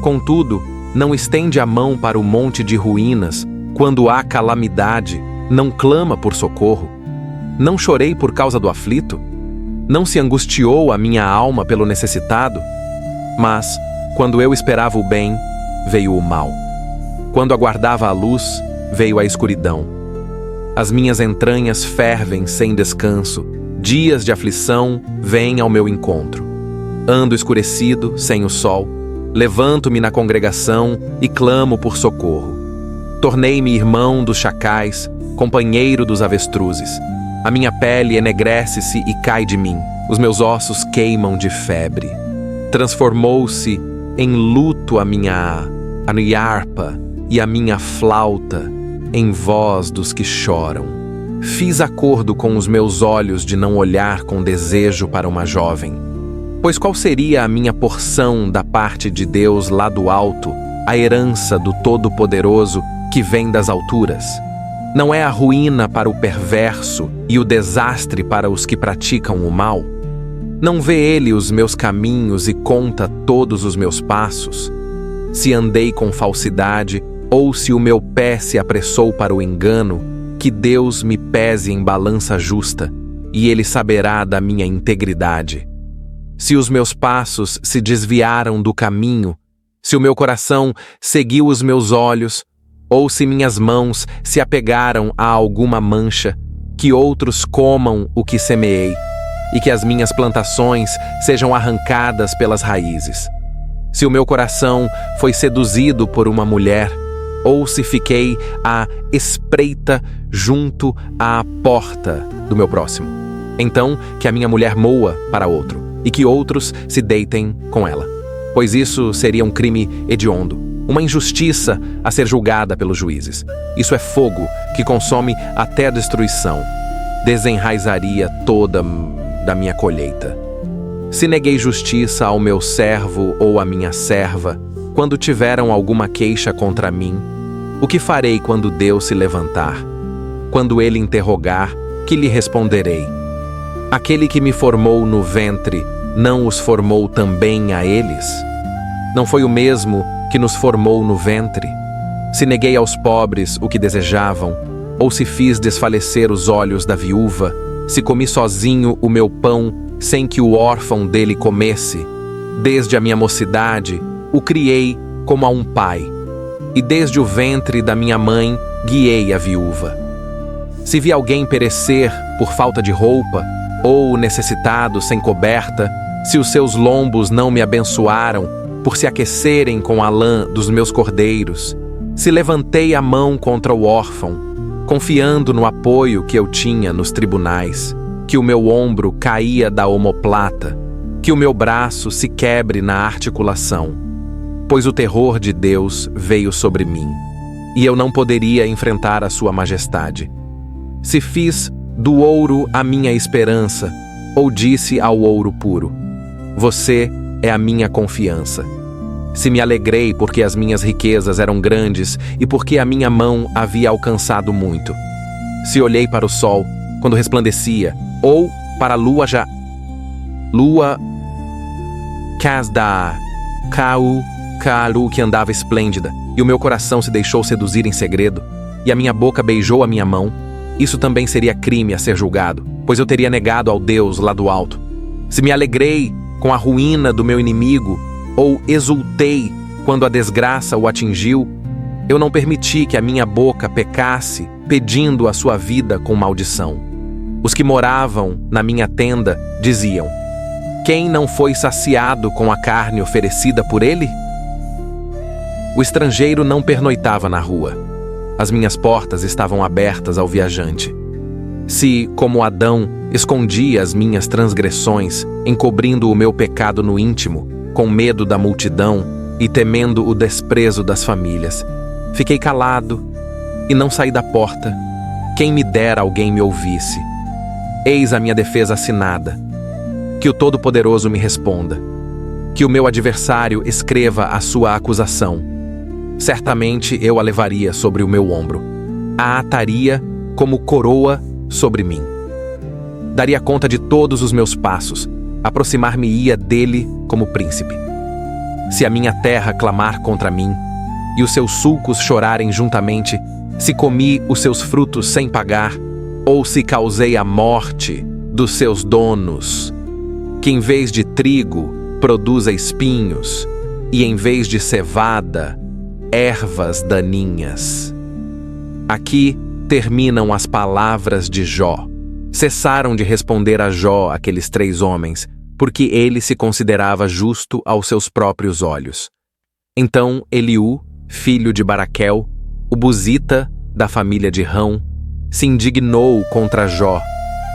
Contudo, não estende a mão para o monte de ruínas. Quando há calamidade, não clama por socorro. Não chorei por causa do aflito? Não se angustiou a minha alma pelo necessitado? Mas, quando eu esperava o bem, veio o mal. Quando aguardava a luz, veio a escuridão. As minhas entranhas fervem sem descanso. Dias de aflição vêm ao meu encontro. Ando escurecido, sem o sol. Levanto-me na congregação e clamo por socorro. Tornei-me irmão dos chacais, companheiro dos avestruzes. A minha pele enegrece-se e cai de mim. Os meus ossos queimam de febre. Transformou-se em luto a minha harpa e a minha flauta em voz dos que choram. Fiz acordo com os meus olhos de não olhar com desejo para uma jovem. Pois qual seria a minha porção da parte de Deus lá do alto, a herança do Todo-Poderoso que vem das alturas? Não é a ruína para o perverso e o desastre para os que praticam o mal? Não vê ele os meus caminhos e conta todos os meus passos? Se andei com falsidade, ou se o meu pé se apressou para o engano, que Deus me pese em balança justa, e ele saberá da minha integridade. Se os meus passos se desviaram do caminho, se o meu coração seguiu os meus olhos, ou se minhas mãos se apegaram a alguma mancha, que outros comam o que semeei, e que as minhas plantações sejam arrancadas pelas raízes. Se o meu coração foi seduzido por uma mulher, ou se fiquei à espreita junto à porta do meu próximo. Então que a minha mulher moa para outro, e que outros se deitem com ela. Pois isso seria um crime hediondo, uma injustiça a ser julgada pelos juízes. Isso é fogo que consome até a destruição. Desenraizaria toda da minha colheita. Se neguei justiça ao meu servo ou à minha serva, quando tiveram alguma queixa contra mim, o que farei quando Deus se levantar? Quando ele interrogar, que lhe responderei? Aquele que me formou no ventre, não os formou também a eles? Não foi o mesmo que nos formou no ventre? Se neguei aos pobres o que desejavam, ou se fiz desfalecer os olhos da viúva, se comi sozinho o meu pão, sem que o órfão dele comesse, desde a minha mocidade o criei como a um pai, e desde o ventre da minha mãe guiei a viúva. Se vi alguém perecer por falta de roupa, ou necessitado sem coberta, se os seus lombos não me abençoaram, por se aquecerem com a lã dos meus cordeiros, se levantei a mão contra o órfão, confiando no apoio que eu tinha nos tribunais, que o meu ombro caía da omoplata, que o meu braço se quebre na articulação, pois o terror de Deus veio sobre mim, e eu não poderia enfrentar a sua majestade. Se fiz do ouro a minha esperança, ou disse ao ouro puro, você é a minha confiança. Se me alegrei porque as minhas riquezas eram grandes e porque a minha mão havia alcançado muito. Se olhei para o sol quando resplandecia, ou para a lua Casda, Kalu que andava esplêndida, e o meu coração se deixou seduzir em segredo, e a minha boca beijou a minha mão, isso também seria crime a ser julgado, pois eu teria negado ao Deus lá do alto. Se me alegrei com a ruína do meu inimigo, ou exultei quando a desgraça o atingiu, eu não permiti que a minha boca pecasse, pedindo a sua vida com maldição. Os que moravam na minha tenda diziam, quem não foi saciado com a carne oferecida por ele? O estrangeiro não pernoitava na rua. As minhas portas estavam abertas ao viajante. Se, como Adão, escondi as minhas transgressões, encobrindo o meu pecado no íntimo, com medo da multidão e temendo o desprezo das famílias, fiquei calado e não saí da porta. Quem me dera alguém me ouvisse. Eis a minha defesa assinada. Que o Todo-Poderoso me responda. Que o meu adversário escreva a sua acusação. Certamente eu a levaria sobre o meu ombro. A ataria como coroa sobre mim. Daria conta de todos os meus passos. Aproximar-me-ia dele como príncipe. Se a minha terra clamar contra mim, e os seus sulcos chorarem juntamente, se comi os seus frutos sem pagar, ou se causei a morte dos seus donos, que em vez de trigo produza espinhos, e em vez de cevada, ervas daninhas. Aqui terminam as palavras de Jó. Cessaram de responder a Jó aqueles 3 homens, porque ele se considerava justo aos seus próprios olhos. Então Eliú, filho de Baraquel, o buzita da família de Rão, se indignou contra Jó,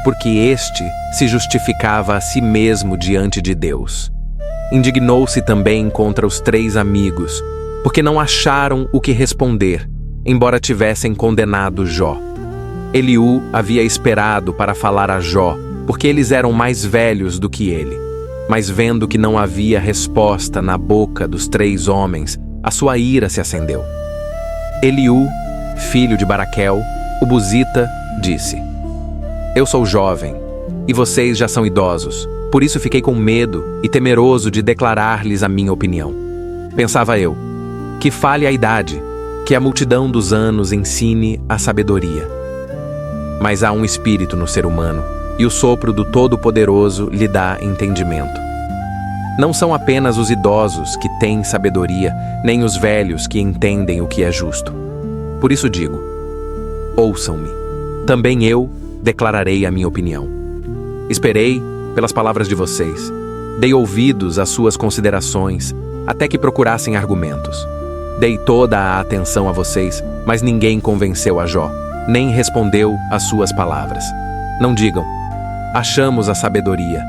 porque este se justificava a si mesmo diante de Deus. Indignou-se também contra os 3 amigos, porque não acharam o que responder, embora tivessem condenado Jó. Eliú havia esperado para falar a Jó, porque eles eram mais velhos do que ele. Mas vendo que não havia resposta na boca dos 3 homens, a sua ira se acendeu. Eliú, filho de Baraquel, o buzita, disse, eu sou jovem, e vocês já são idosos, por isso fiquei com medo e temeroso de declarar-lhes a minha opinião. Pensava eu, que fale a idade, que a multidão dos anos ensine a sabedoria. Mas há um espírito no ser humano, e o sopro do Todo-Poderoso lhe dá entendimento. Não são apenas os idosos que têm sabedoria, nem os velhos que entendem o que é justo. Por isso digo, ouçam-me. Também eu declararei a minha opinião. Esperei pelas palavras de vocês. Dei ouvidos às suas considerações, até que procurassem argumentos. Dei toda a atenção a vocês, mas ninguém convenceu a Jó, nem respondeu às suas palavras. Não digam, achamos a sabedoria.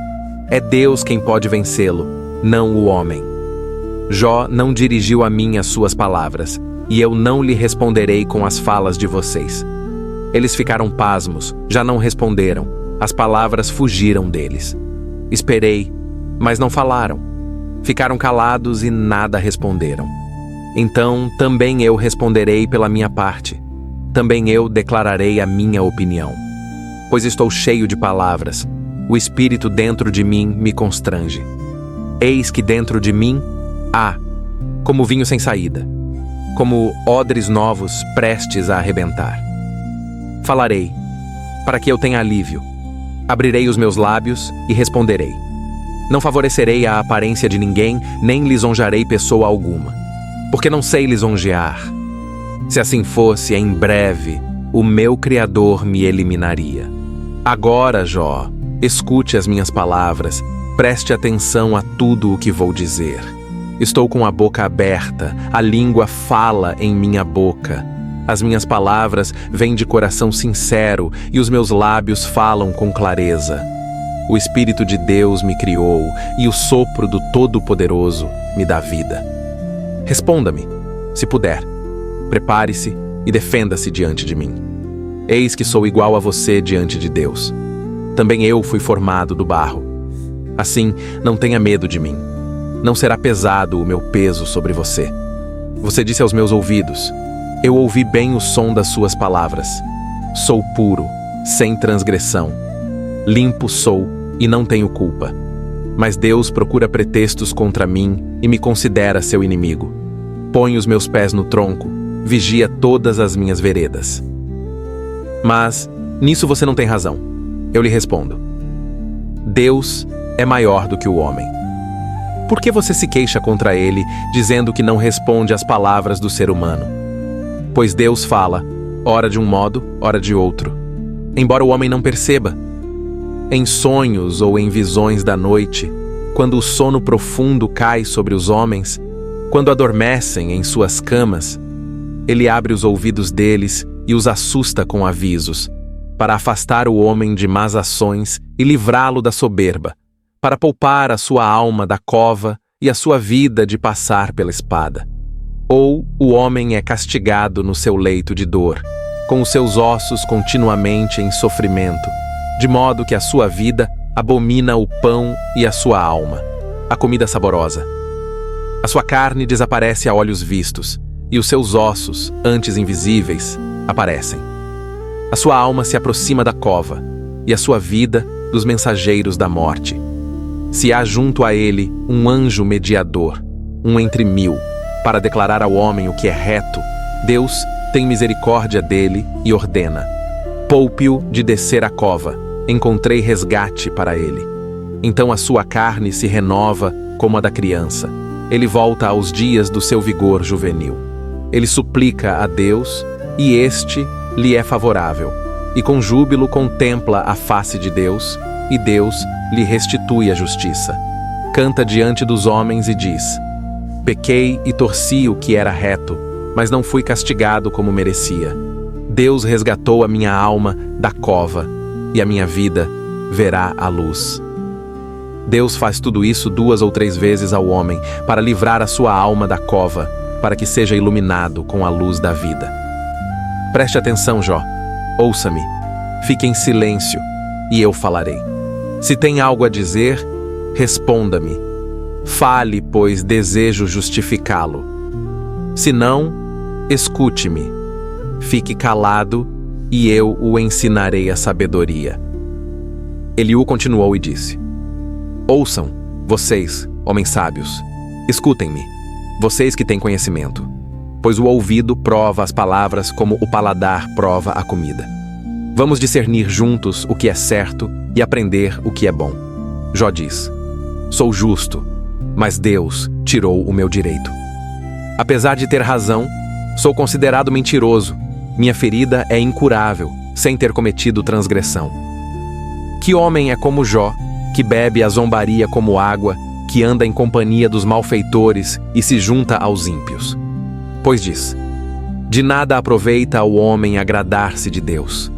É Deus quem pode vencê-lo, não o homem. Jó não dirigiu a mim as suas palavras, e eu não lhe responderei com as falas de vocês. Eles ficaram pasmos, já não responderam, as palavras fugiram deles. Esperei, mas não falaram. Ficaram calados e nada responderam. Então também eu responderei pela minha parte. Também eu declararei a minha opinião. Pois estou cheio de palavras. O espírito dentro de mim me constrange. Eis que dentro de mim há, como vinho sem saída, como odres novos prestes a arrebentar. Falarei, para que eu tenha alívio. Abrirei os meus lábios e responderei. Não favorecerei a aparência de ninguém, nem lisonjarei pessoa alguma, porque não sei lisonjear. Se assim fosse, em breve, o meu Criador me eliminaria. Agora, Jó, escute as minhas palavras, preste atenção a tudo o que vou dizer. Estou com a boca aberta, a língua fala em minha boca. As minhas palavras vêm de coração sincero e os meus lábios falam com clareza. O Espírito de Deus me criou e o sopro do Todo-Poderoso me dá vida. Responda-me, se puder. Prepare-se e defenda-se diante de mim. Eis que sou igual a você diante de Deus. Também eu fui formado do barro. Assim, não tenha medo de mim. Não será pesado o meu peso sobre você. Você disse aos meus ouvidos, eu ouvi bem o som das suas palavras. Sou puro, sem transgressão. Limpo sou e não tenho culpa. Mas Deus procura pretextos contra mim e me considera seu inimigo. Põe os meus pés no tronco, vigia todas as minhas veredas. Mas nisso você não tem razão. Eu lhe respondo. Deus é maior do que o homem. Por que você se queixa contra ele, dizendo que não responde às palavras do ser humano? Pois Deus fala, ora de um modo, ora de outro, embora o homem não perceba. Em sonhos ou em visões da noite, quando o sono profundo cai sobre os homens, quando adormecem em suas camas, ele abre os ouvidos deles e os assusta com avisos, para afastar o homem de más ações e livrá-lo da soberba, para poupar a sua alma da cova e a sua vida de passar pela espada. Ou o homem é castigado no seu leito de dor, com os seus ossos continuamente em sofrimento, de modo que a sua vida abomina o pão e a sua alma, a comida saborosa. A sua carne desaparece a olhos vistos, e os seus ossos, antes invisíveis, aparecem. A sua alma se aproxima da cova, e a sua vida dos mensageiros da morte. Se há junto a ele um anjo mediador, um entre mil, para declarar ao homem o que é reto, Deus tem misericórdia dele e ordena. Poupe-o de descer a cova, encontrei resgate para ele. Então a sua carne se renova como a da criança. Ele volta aos dias do seu vigor juvenil. Ele suplica a Deus, e este lhe é favorável, e com júbilo contempla a face de Deus, e Deus lhe restitui a justiça. Canta diante dos homens e diz, pequei e torci o que era reto, mas não fui castigado como merecia. Deus resgatou a minha alma da cova, e a minha vida verá a luz. Deus faz tudo isso 2 ou 3 vezes ao homem, para livrar a sua alma da cova, para que seja iluminado com a luz da vida. Preste atenção, Jó. Ouça-me. Fique em silêncio, e eu falarei. Se tem algo a dizer, responda-me. Fale, pois desejo justificá-lo. Se não, escute-me. Fique calado, e eu o ensinarei a sabedoria. Eliú continuou e disse, ouçam, vocês, homens sábios, escutem-me, vocês que têm conhecimento, pois o ouvido prova as palavras como o paladar prova a comida. Vamos discernir juntos o que é certo e aprender o que é bom. Jó diz, sou justo, mas Deus tirou o meu direito. Apesar de ter razão, sou considerado mentiroso. Minha ferida é incurável, sem ter cometido transgressão. Que homem é como Jó, que bebe a zombaria como água, que anda em companhia dos malfeitores e se junta aos ímpios? Pois diz: de nada aproveita ao homem agradar-se de Deus.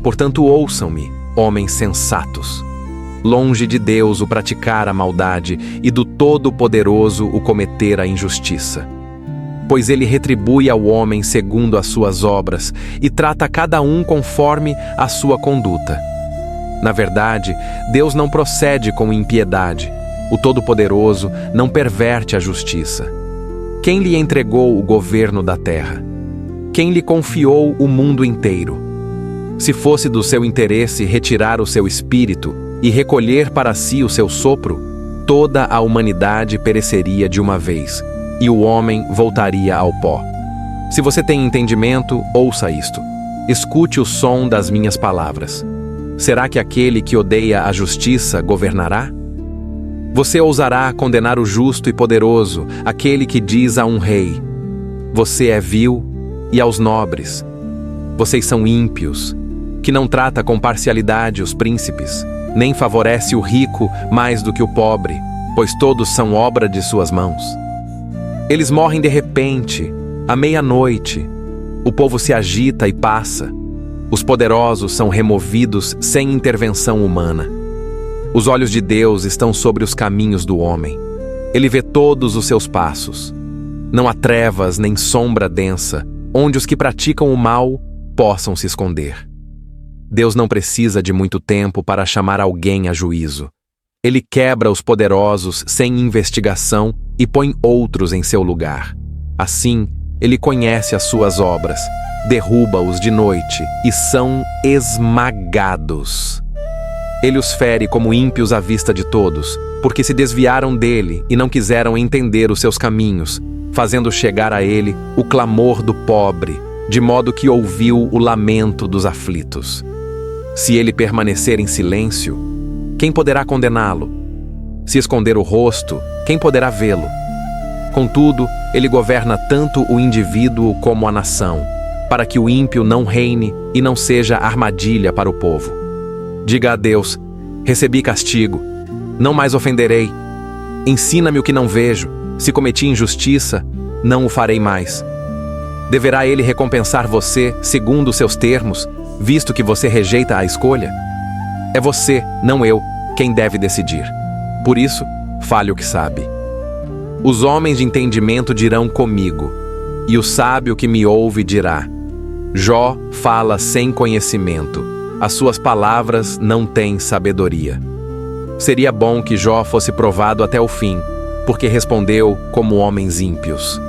Portanto, ouçam-me, homens sensatos. Longe de Deus o praticar a maldade e do Todo-Poderoso o cometer a injustiça. Pois ele retribui ao homem segundo as suas obras e trata cada um conforme a sua conduta. Na verdade, Deus não procede com impiedade. O Todo-Poderoso não perverte a justiça. Quem lhe entregou o governo da terra? Quem lhe confiou o mundo inteiro? Se fosse do seu interesse retirar o seu espírito e recolher para si o seu sopro, toda a humanidade pereceria de uma vez, e o homem voltaria ao pó. Se você tem entendimento, ouça isto. Escute o som das minhas palavras. Será que aquele que odeia a justiça governará? Você ousará condenar o justo e poderoso, aquele que diz a um rei: você é vil, e aos nobres: vocês são ímpios, que não trata com parcialidade os príncipes, nem favorece o rico mais do que o pobre, pois todos são obra de suas mãos. Eles morrem de repente, à meia-noite. O povo se agita e passa. Os poderosos são removidos sem intervenção humana. Os olhos de Deus estão sobre os caminhos do homem. Ele vê todos os seus passos. Não há trevas nem sombra densa, onde os que praticam o mal possam se esconder. Deus não precisa de muito tempo para chamar alguém a juízo. Ele quebra os poderosos sem investigação e põe outros em seu lugar. Assim, ele conhece as suas obras, derruba-os de noite e são esmagados. Ele os fere como ímpios à vista de todos, porque se desviaram dele e não quiseram entender os seus caminhos, fazendo chegar a ele o clamor do pobre, de modo que ouviu o lamento dos aflitos. Se ele permanecer em silêncio, quem poderá condená-lo? Se esconder o rosto, quem poderá vê-lo? Contudo, ele governa tanto o indivíduo como a nação, para que o ímpio não reine e não seja armadilha para o povo. Diga a Deus: recebi castigo, não mais ofenderei. Ensina-me o que não vejo, se cometi injustiça, não o farei mais. Deverá ele recompensar você segundo os seus termos, visto que você rejeita a escolha? É você, não eu, quem deve decidir. Por isso, fale o que sabe. Os homens de entendimento dirão comigo, e o sábio que me ouve dirá: Jó fala sem conhecimento, as suas palavras não têm sabedoria. Seria bom que Jó fosse provado até o fim, porque respondeu como homens ímpios.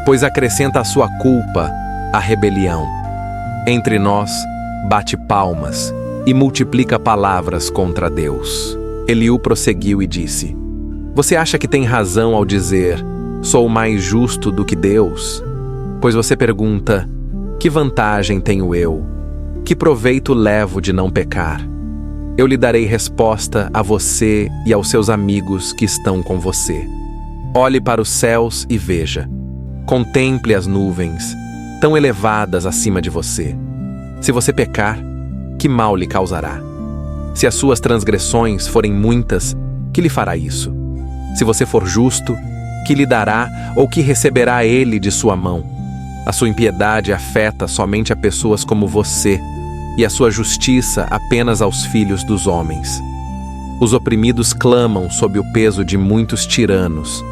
Pois acrescenta a sua culpa a rebelião. Entre nós, bate palmas e multiplica palavras contra Deus. Eliú prosseguiu e disse: você acha que tem razão ao dizer: sou mais justo do que Deus? Pois você pergunta: que vantagem tenho eu? Que proveito levo de não pecar? Eu lhe darei resposta a você e aos seus amigos que estão com você. Olhe para os céus e veja. Contemple as nuvens, tão elevadas acima de você. Se você pecar, que mal lhe causará? Se as suas transgressões forem muitas, que lhe fará isso? Se você for justo, que lhe dará ou que receberá ele de sua mão? A sua impiedade afeta somente a pessoas como você, e a sua justiça apenas aos filhos dos homens. Os oprimidos clamam sob o peso de muitos tiranos,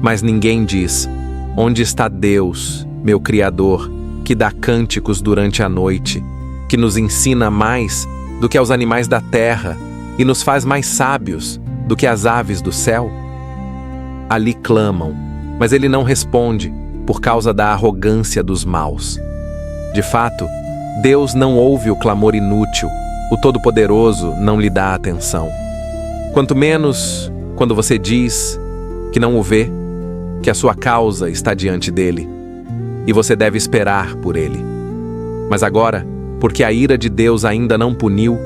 mas ninguém diz: onde está Deus, meu Criador, que dá cânticos durante a noite, que nos ensina mais do que aos animais da terra e nos faz mais sábios do que as aves do céu? Ali clamam, mas ele não responde, por causa da arrogância dos maus. De fato, Deus não ouve o clamor inútil, o Todo-Poderoso não lhe dá atenção. Quanto menos quando você diz que não o vê, que a sua causa está diante dele, e você deve esperar por ele. Mas agora, porque a ira de Deus ainda não puniu,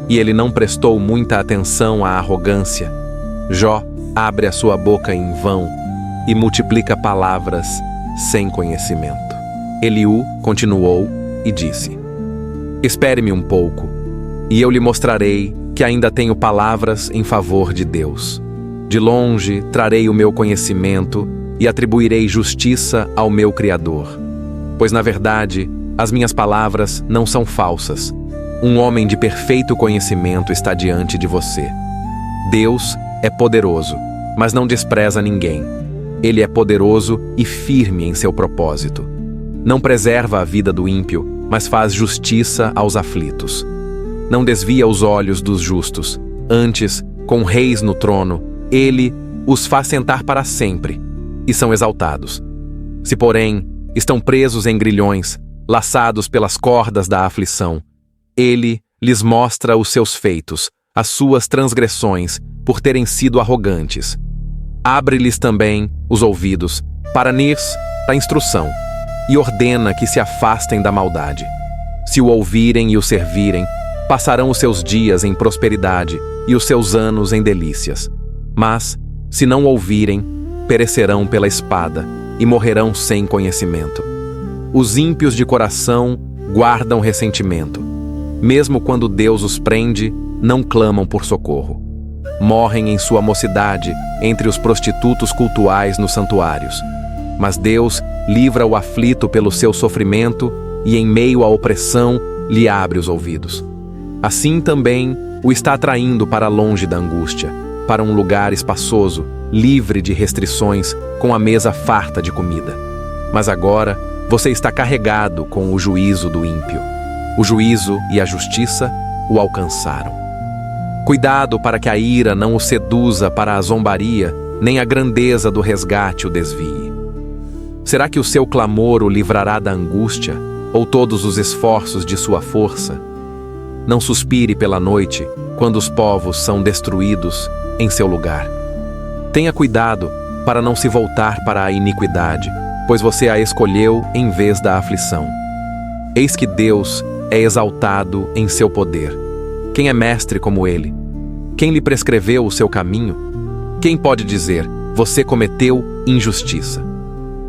e ele não prestou muita atenção à arrogância, Jó abre a sua boca em vão e multiplica palavras sem conhecimento. Eliú continuou e disse: espere-me um pouco, e eu lhe mostrarei que ainda tenho palavras em favor de Deus. De longe trarei o meu conhecimento e atribuirei justiça ao meu Criador. Pois, na verdade, as minhas palavras não são falsas. Um homem de perfeito conhecimento está diante de você. Deus é poderoso, mas não despreza ninguém. Ele é poderoso e firme em seu propósito. Não preserva a vida do ímpio, mas faz justiça aos aflitos. Não desvia os olhos dos justos. Antes, com reis no trono, ele os faz sentar para sempre, e são exaltados. Se, porém, estão presos em grilhões, laçados pelas cordas da aflição, ele lhes mostra os seus feitos, as suas transgressões, por terem sido arrogantes. Abre-lhes também os ouvidos, para a instrução, e ordena que se afastem da maldade. Se o ouvirem e o servirem, passarão os seus dias em prosperidade e os seus anos em delícias. Mas, se não ouvirem, perecerão pela espada e morrerão sem conhecimento. Os ímpios de coração guardam ressentimento. Mesmo quando Deus os prende, não clamam por socorro. Morrem em sua mocidade entre os prostitutos cultuais nos santuários. Mas Deus livra o aflito pelo seu sofrimento e, em meio à opressão, lhe abre os ouvidos. Assim também o está atraindo para longe da angústia, para um lugar espaçoso, livre de restrições, com a mesa farta de comida. Mas agora você está carregado com o juízo do ímpio. O juízo e a justiça o alcançaram. Cuidado para que a ira não o seduza para a zombaria, nem a grandeza do resgate o desvie. Será que o seu clamor o livrará da angústia, ou todos os esforços de sua força? Não suspire pela noite, quando os povos são destruídos em seu lugar. Tenha cuidado para não se voltar para a iniquidade, pois você a escolheu em vez da aflição. Eis que Deus é exaltado em seu poder. Quem é mestre como ele? Quem lhe prescreveu o seu caminho? Quem pode dizer, você cometeu injustiça?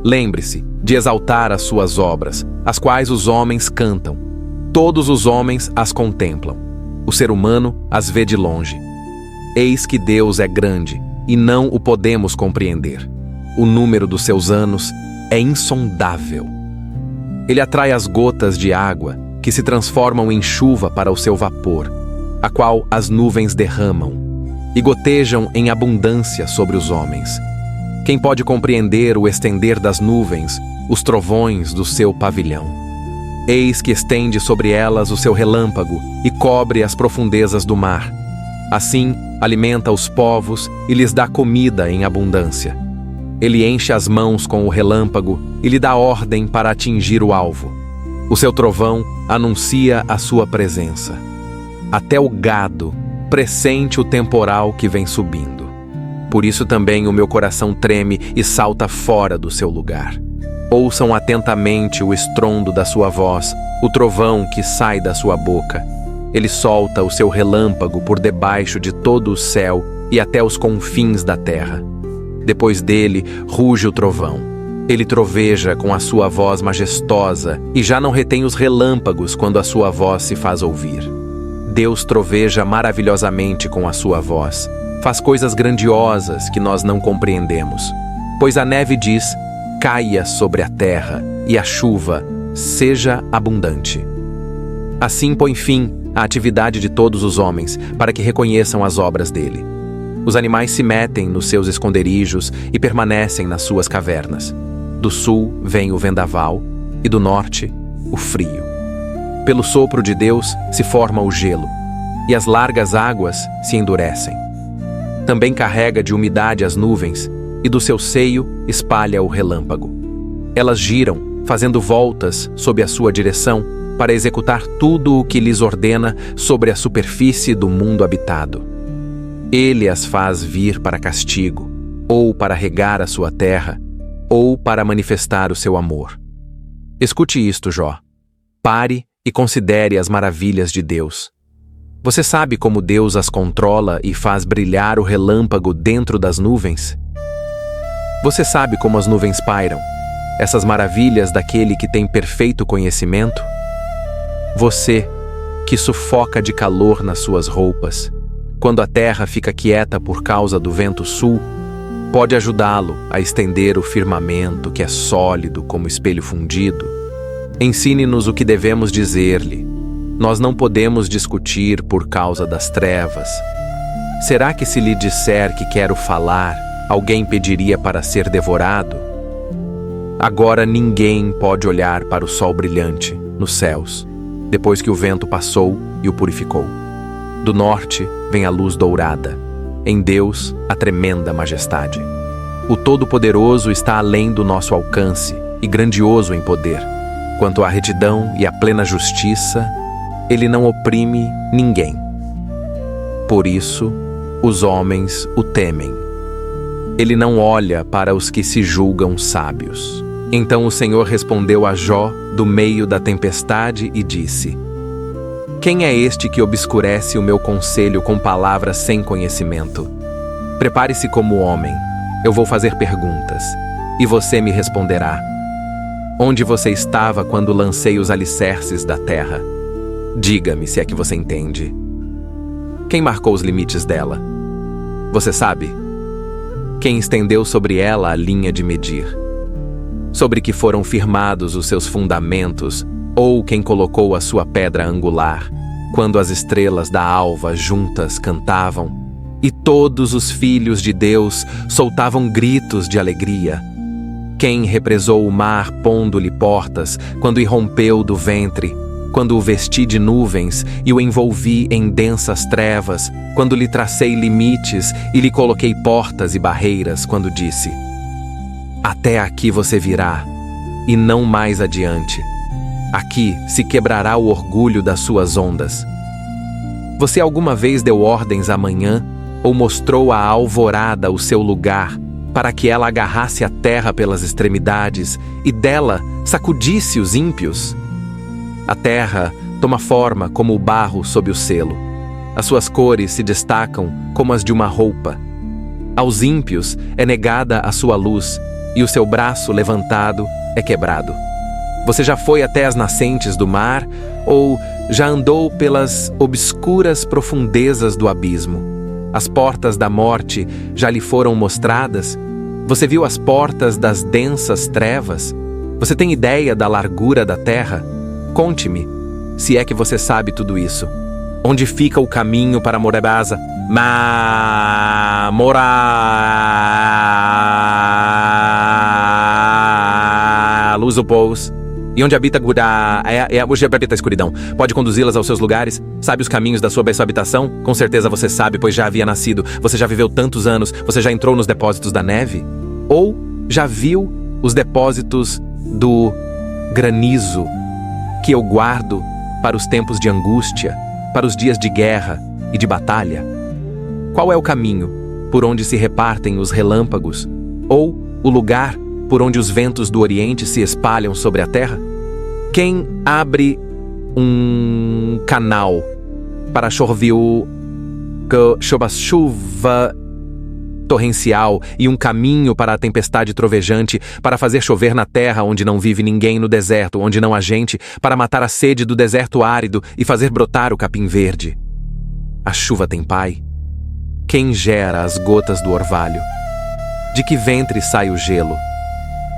Lembre-se de exaltar as suas obras, as quais os homens cantam. Todos os homens as contemplam. O ser humano as vê de longe. Eis que Deus é grande, e não o podemos compreender. O número dos seus anos é insondável. Ele atrai as gotas de água, que se transformam em chuva para o seu vapor, a qual as nuvens derramam, e gotejam em abundância sobre os homens. Quem pode compreender o estender das nuvens, os trovões do seu pavilhão? Eis que estende sobre elas o seu relâmpago e cobre as profundezas do mar. Assim, alimenta os povos e lhes dá comida em abundância. Ele enche as mãos com o relâmpago e lhe dá ordem para atingir o alvo. O seu trovão anuncia a sua presença. Até o gado pressente o temporal que vem subindo. Por isso também o meu coração treme e salta fora do seu lugar. Ouçam atentamente o estrondo da sua voz, o trovão que sai da sua boca. Ele solta o seu relâmpago por debaixo de todo o céu e até os confins da terra. Depois dele ruge o trovão. Ele troveja com a sua voz majestosa e já não retém os relâmpagos quando a sua voz se faz ouvir. Deus troveja maravilhosamente com a sua voz. Faz coisas grandiosas que nós não compreendemos. Pois a neve diz, caia sobre a terra, e a chuva seja abundante. Assim põe fim à atividade de todos os homens, para que reconheçam as obras dele. Os animais se metem nos seus esconderijos e permanecem nas suas cavernas. Do sul vem o vendaval, e do norte, o frio. Pelo sopro de Deus se forma o gelo, e as largas águas se endurecem. Também carrega de umidade as nuvens, e do seu seio espalha o relâmpago. Elas giram, fazendo voltas sob a sua direção, para executar tudo o que lhes ordena sobre a superfície do mundo habitado. Ele as faz vir para castigo, ou para regar a sua terra, ou para manifestar o seu amor. Escute isto, Jó. Pare e considere as maravilhas de Deus. Você sabe como Deus as controla e faz brilhar o relâmpago dentro das nuvens? Você sabe como as nuvens pairam, essas maravilhas daquele que tem perfeito conhecimento? Você, que sufoca de calor nas suas roupas, quando a terra fica quieta por causa do vento sul, pode ajudá-lo a estender o firmamento que é sólido como espelho fundido. Ensine-nos o que devemos dizer-lhe. Nós não podemos discutir por causa das trevas. Será que se lhe disser que quero falar, alguém pediria para ser devorado? Agora ninguém pode olhar para o sol brilhante nos céus, depois que o vento passou e o purificou. Do norte vem a luz dourada. Em Deus, a tremenda majestade. O Todo-Poderoso está além do nosso alcance e grandioso em poder. Quanto à retidão e à plena justiça, ele não oprime ninguém. Por isso, os homens o temem. Ele não olha para os que se julgam sábios. Então o Senhor respondeu a Jó do meio da tempestade e disse: Quem é este que obscurece o meu conselho com palavras sem conhecimento? Prepare-se como homem. Eu vou fazer perguntas, e você me responderá. Onde você estava quando lancei os alicerces da terra? Diga-me se é que você entende. Quem marcou os limites dela? Você sabe? Quem estendeu sobre ela a linha de medir? Sobre que foram firmados os seus fundamentos, ou quem colocou a sua pedra angular, quando as estrelas da alva juntas cantavam, e todos os filhos de Deus soltavam gritos de alegria? Quem represou o mar pondo-lhe portas, quando irrompeu do ventre, quando o vesti de nuvens e o envolvi em densas trevas, quando lhe tracei limites e lhe coloquei portas e barreiras, quando disse: Até aqui você virá, e não mais adiante. Aqui se quebrará o orgulho das suas ondas. Você alguma vez deu ordens à manhã, ou mostrou à alvorada o seu lugar, para que ela agarrasse a terra pelas extremidades e dela sacudisse os ímpios? A terra toma forma como o barro sob o selo. As suas cores se destacam como as de uma roupa. Aos ímpios é negada a sua luz, e o seu braço levantado é quebrado. Você já foi até as nascentes do mar, ou já andou pelas obscuras profundezas do abismo? As portas da morte já lhe foram mostradas? Você viu as portas das densas trevas? Você tem ideia da largura da terra? Conte-me, se é que você sabe tudo isso. Onde fica o caminho para Morabeza? Luzopous. E onde habita Gurá, hoje habita a escuridão. Pode conduzi-las aos seus lugares? Sabe os caminhos da sua habitação? Com certeza você sabe, pois já havia nascido. Você já viveu tantos anos. Você já entrou nos depósitos da neve? Ou já viu os depósitos do granizo que eu guardo para os tempos de angústia, para os dias de guerra e de batalha? Qual é o caminho por onde se repartem os relâmpagos? Ou o lugar por onde os ventos do Oriente se espalham sobre a terra? Quem abre um canal para chuva torrencial e um caminho para a tempestade trovejante, para fazer chover na terra onde não vive ninguém, no deserto onde não há gente, para matar a sede do deserto árido e fazer brotar o capim verde? A chuva tem pai? Quem gera as gotas do orvalho? De que ventre sai o gelo?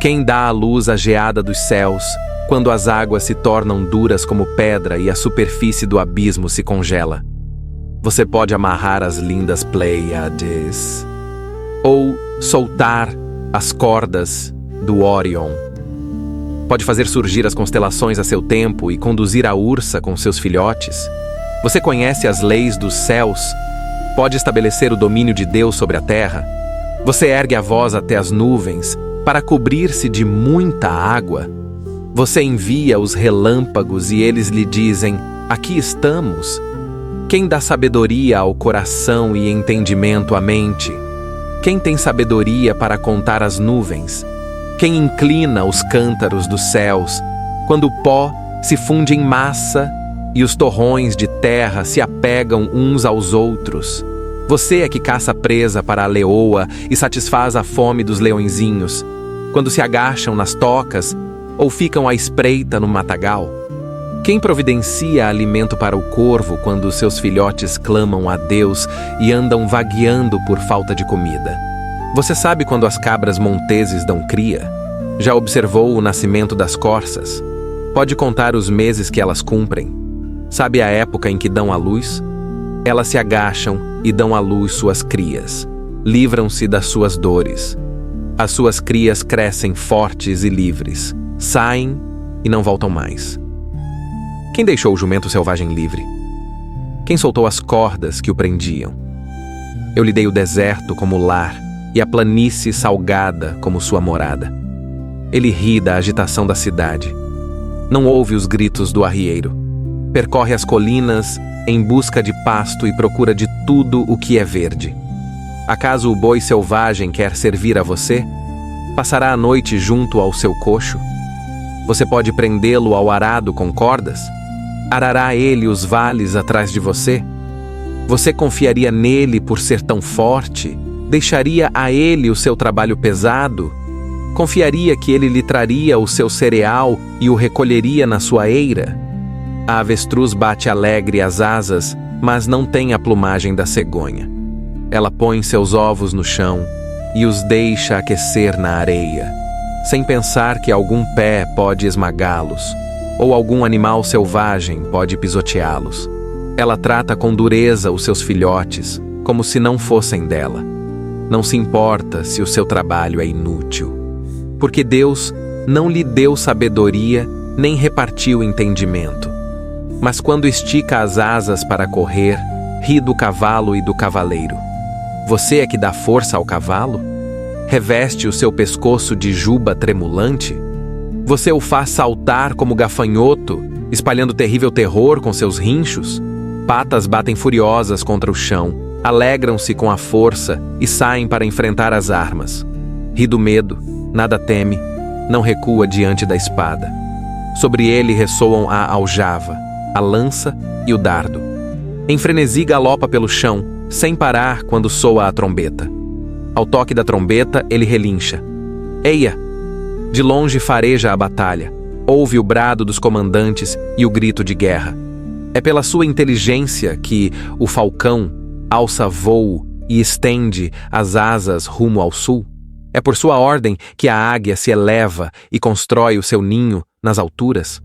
Quem dá à luz a geada dos céus, quando as águas se tornam duras como pedra e a superfície do abismo se congela? Você pode amarrar as lindas Pleiades, ou soltar as cordas do Órion. Pode fazer surgir as constelações a seu tempo e conduzir a Ursa com seus filhotes. Você conhece as leis dos céus? Pode estabelecer o domínio de Deus sobre a terra? Você ergue a voz até as nuvens para cobrir-se de muita água? Você envia os relâmpagos e eles lhe dizem: aqui estamos. Quem dá sabedoria ao coração e entendimento à mente? Quem tem sabedoria para contar as nuvens? Quem inclina os cântaros dos céus, quando o pó se funde em massa e os torrões de terra se apegam uns aos outros? Você é que caça presa para a leoa e satisfaz a fome dos leõezinhos, quando se agacham nas tocas ou ficam à espreita no matagal? Quem providencia alimento para o corvo quando seus filhotes clamam a Deus e andam vagueando por falta de comida? Você sabe quando as cabras monteses dão cria? Já observou o nascimento das corças? Pode contar os meses que elas cumprem? Sabe a época em que dão à luz? Elas se agacham e dão à luz suas crias. Livram-se das suas dores. As suas crias crescem fortes e livres. Saem e não voltam mais. Quem deixou o jumento selvagem livre? Quem soltou as cordas que o prendiam? Eu lhe dei o deserto como lar e a planície salgada como sua morada. Ele ri da agitação da cidade. Não ouve os gritos do arrieiro. Percorre as colinas em busca de pasto e procura de tudo o que é verde. Acaso o boi selvagem quer servir a você? Passará a noite junto ao seu coxo? Você pode prendê-lo ao arado com cordas? Arará ele os vales atrás de você? Você confiaria nele por ser tão forte? Deixaria a ele o seu trabalho pesado? Confiaria que ele lhe traria o seu cereal e o recolheria na sua eira? A avestruz bate alegre as asas, mas não tem a plumagem da cegonha. Ela põe seus ovos no chão e os deixa aquecer na areia, sem pensar que algum pé pode esmagá-los, ou algum animal selvagem pode pisoteá-los. Ela trata com dureza os seus filhotes, como se não fossem dela. Não se importa se o seu trabalho é inútil, porque Deus não lhe deu sabedoria nem repartiu entendimento. Mas quando estica as asas para correr, ri do cavalo e do cavaleiro. Você é que dá força ao cavalo? Reveste o seu pescoço de juba tremulante? Você o faz saltar como gafanhoto, espalhando terrível terror com seus rinchos? Patas batem furiosas contra o chão, alegram-se com a força e saem para enfrentar as armas. Ri do medo, nada teme, não recua diante da espada. Sobre ele ressoam a aljava, a lança e o dardo. Em frenesi galopa pelo chão, sem parar quando soa a trombeta. Ao toque da trombeta, ele relincha. Eia! De longe fareja a batalha. Ouve o brado dos comandantes e o grito de guerra. É pela sua inteligência que o falcão alça voo e estende as asas rumo ao sul. É por sua ordem que a águia se eleva e constrói o seu ninho nas alturas.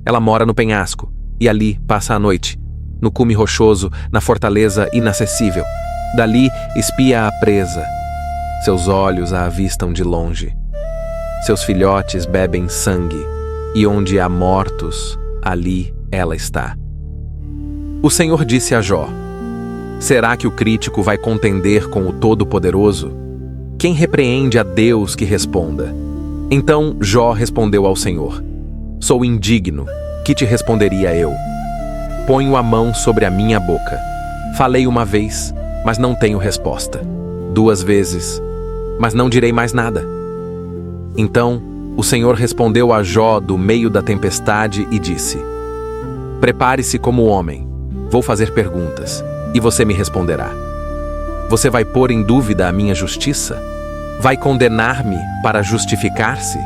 Ela mora no penhasco e ali passa a noite, no cume rochoso, na fortaleza inacessível. Dali espia a presa. Seus olhos a avistam de longe. Seus filhotes bebem sangue, e onde há mortos, ali ela está. O Senhor disse a Jó: será que o crítico vai contender com o Todo-Poderoso? Quem repreende a Deus que responda? Então Jó respondeu ao Senhor: sou indigno, que te responderia eu? Ponho a mão sobre a minha boca. Falei uma vez, mas não tenho resposta. 2 vezes, mas não direi mais nada. Então o Senhor respondeu a Jó do meio da tempestade e disse: prepare-se como homem, vou fazer perguntas, e você me responderá. Você vai pôr em dúvida a minha justiça? Vai condenar-me para justificar-se?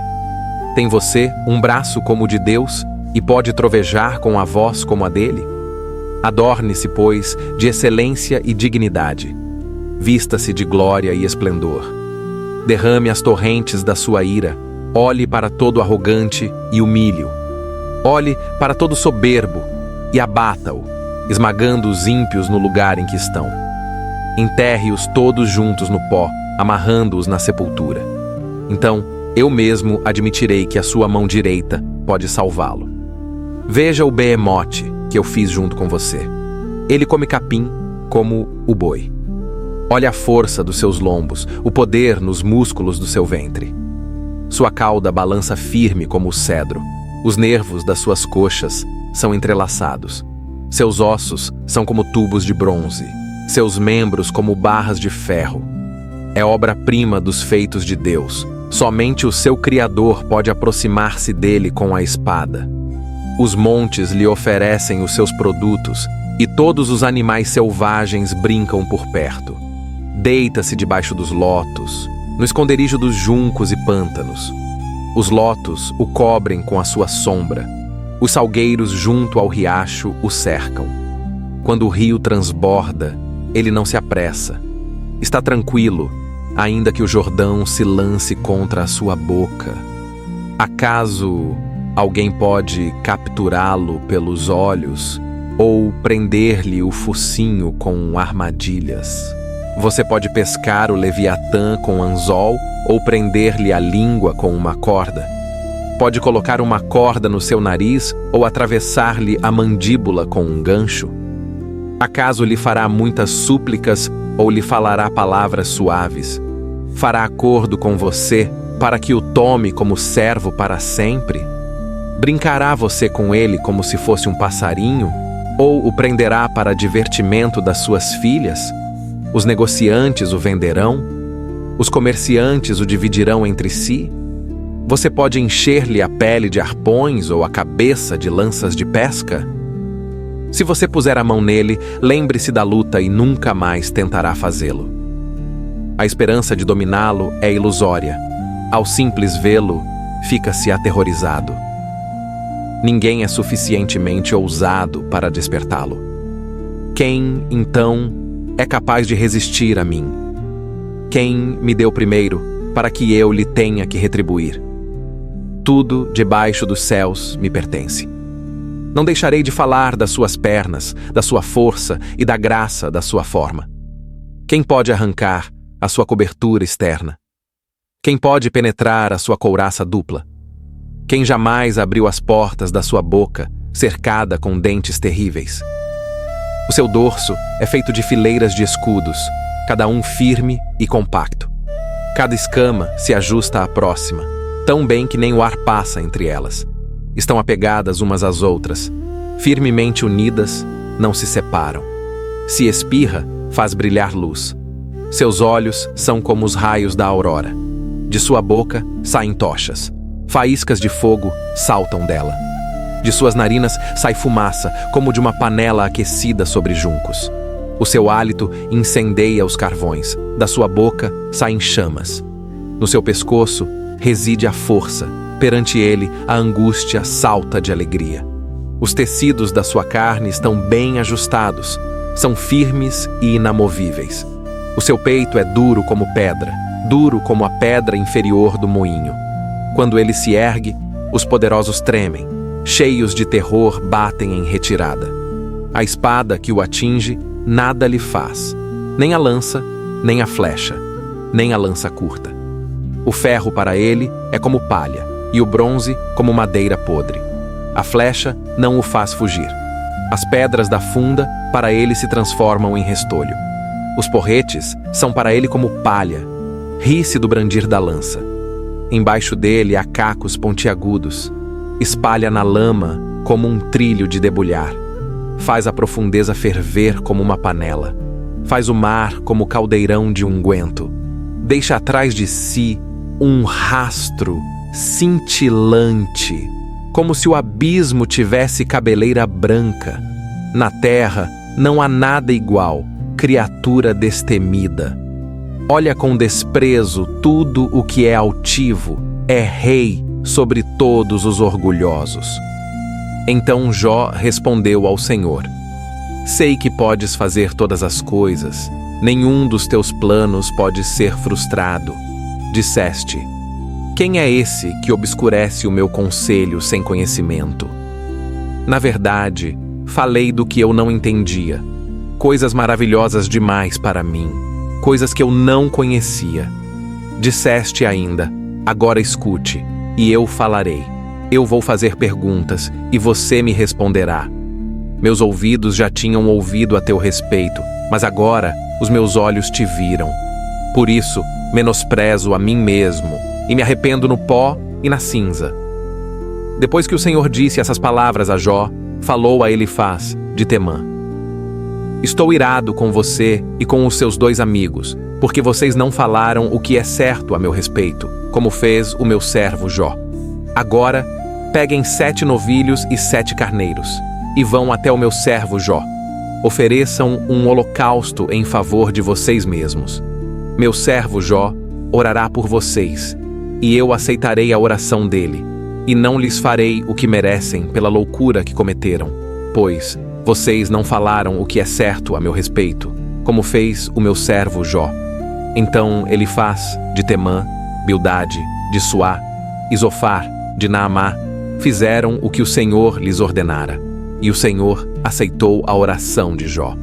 Tem você um braço como o de Deus e pode trovejar com a voz como a dele? Adorne-se, pois, de excelência e dignidade. Vista-se de glória e esplendor. Derrame as torrentes da sua ira. Olhe para todo arrogante e humilhe-o. Olhe para todo soberbo e abata-o, esmagando os ímpios no lugar em que estão. Enterre-os todos juntos no pó, amarrando-os na sepultura. Então, eu mesmo admitirei que a sua mão direita pode salvá-lo. Veja o behemote que eu fiz junto com você. Ele come capim como o boi. Olhe a força dos seus lombos, o poder nos músculos do seu ventre. Sua cauda balança firme como o cedro. Os nervos das suas coxas são entrelaçados. Seus ossos são como tubos de bronze. Seus membros como barras de ferro. É obra-prima dos feitos de Deus. Somente o seu Criador pode aproximar-se dele com a espada. Os montes lhe oferecem os seus produtos, e todos os animais selvagens brincam por perto. Deita-se debaixo dos lotos, no esconderijo dos juncos e pântanos. Os lotos o cobrem com a sua sombra. Os salgueiros junto ao riacho o cercam. Quando o rio transborda, ele não se apressa. Está tranquilo, ainda que o Jordão se lance contra a sua boca. Acaso alguém pode capturá-lo pelos olhos ou prender-lhe o focinho com armadilhas? Você pode pescar o Leviatã com anzol ou prender-lhe a língua com uma corda. Pode colocar uma corda no seu nariz ou atravessar-lhe a mandíbula com um gancho. Acaso lhe fará muitas súplicas ou lhe falará palavras suaves? Fará acordo com você para que o tome como servo para sempre? Brincará você com ele como se fosse um passarinho? Ou o prenderá para divertimento das suas filhas? Os negociantes o venderão? Os comerciantes o dividirão entre si? Você pode encher-lhe a pele de arpões ou a cabeça de lanças de pesca? Se você puser a mão nele, lembre-se da luta e nunca mais tentará fazê-lo. A esperança de dominá-lo é ilusória. Ao simples vê-lo, fica-se aterrorizado. Ninguém é suficientemente ousado para despertá-lo. Quem, então, é capaz de resistir a mim? Quem me deu primeiro para que eu lhe tenha que retribuir? Tudo debaixo dos céus me pertence. Não deixarei de falar das suas pernas, da sua força e da graça da sua forma. Quem pode arrancar a sua cobertura externa? Quem pode penetrar a sua couraça dupla? Quem jamais abriu as portas da sua boca, cercada com dentes terríveis? O seu dorso é feito de fileiras de escudos, cada um firme e compacto. Cada escama se ajusta à próxima, tão bem que nem o ar passa entre elas. Estão apegadas umas às outras, firmemente unidas, não se separam. Se espirra, faz brilhar luz. Seus olhos são como os raios da aurora. De sua boca saem tochas. Faíscas de fogo saltam dela. De suas narinas sai fumaça, como de uma panela aquecida sobre juncos. O seu hálito incendeia os carvões. Da sua boca saem chamas. No seu pescoço reside a força. Perante ele, a angústia salta de alegria. Os tecidos da sua carne estão bem ajustados. São firmes e inamovíveis. O seu peito é duro como pedra, duro como a pedra inferior do moinho. Quando ele se ergue, os poderosos tremem. Cheios de terror, batem em retirada. A espada que o atinge nada lhe faz. Nem a lança, nem a flecha, nem a lança curta. O ferro para ele é como palha, e o bronze como madeira podre. A flecha não o faz fugir. As pedras da funda para ele se transformam em restolho. Os porretes são para ele como palha. Ri-se do brandir da lança. Embaixo dele há cacos pontiagudos. Espalha na lama como um trilho de debulhar. Faz a profundeza ferver como uma panela. Faz o mar como o caldeirão de unguento. Deixa atrás de si um rastro cintilante, como se o abismo tivesse cabeleira branca. Na terra não há nada igual, criatura destemida. Olha com desprezo tudo o que é altivo, é rei sobre todos os orgulhosos. Então Jó respondeu ao Senhor: Sei que podes fazer todas as coisas, nenhum dos teus planos pode ser frustrado. Disseste: Quem é esse que obscurece o meu conselho sem conhecimento? Na verdade, falei do que eu não entendia, coisas maravilhosas demais para mim, coisas que eu não conhecia. Disseste ainda: Agora escute, e eu falarei. Eu vou fazer perguntas, e você me responderá. Meus ouvidos já tinham ouvido a teu respeito, mas agora os meus olhos te viram. Por isso, menosprezo a mim mesmo, e me arrependo no pó e na cinza. Depois que o Senhor disse essas palavras a Jó, falou a Elifaz, de Temã: Estou irado com você e com os seus 2 amigos, porque vocês não falaram o que é certo a meu respeito, como fez o meu servo Jó. Agora, peguem 7 novilhos e 7 carneiros, e vão até o meu servo Jó. Ofereçam um holocausto em favor de vocês mesmos. Meu servo Jó orará por vocês, e eu aceitarei a oração dele, e não lhes farei o que merecem pela loucura que cometeram, pois vocês não falaram o que é certo a meu respeito, como fez o meu servo Jó. Então Elifaz, de Temã, Bildade, de Suá, e Zofar, de Naamá, fizeram o que o Senhor lhes ordenara, e o Senhor aceitou a oração de Jó.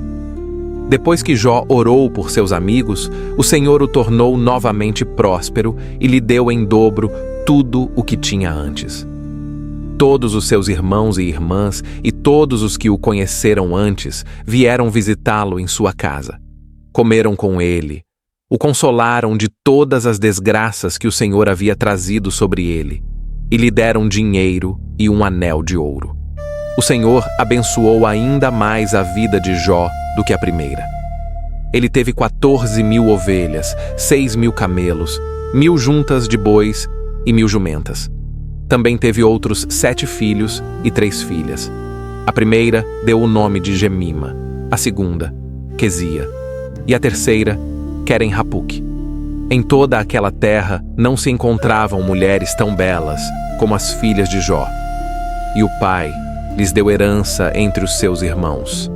Depois que Jó orou por seus amigos, o Senhor o tornou novamente próspero e lhe deu em dobro tudo o que tinha antes. Todos os seus irmãos e irmãs e todos os que o conheceram antes vieram visitá-lo em sua casa. Comeram com ele, o consolaram de todas as desgraças que o Senhor havia trazido sobre ele, e lhe deram dinheiro e um anel de ouro. O Senhor abençoou ainda mais a vida de Jó do que a primeira. Ele teve 14.000 ovelhas, 6.000 camelos, 1.000 juntas de bois e 1.000 jumentas. Também teve outros 7 filhos e 3 filhas. A primeira deu o nome de Gemima, a segunda, Quesia, e a terceira, Queren-Hapuque. Em toda aquela terra não se encontravam mulheres tão belas como as filhas de Jó. E o pai lhes deu herança entre os seus irmãos.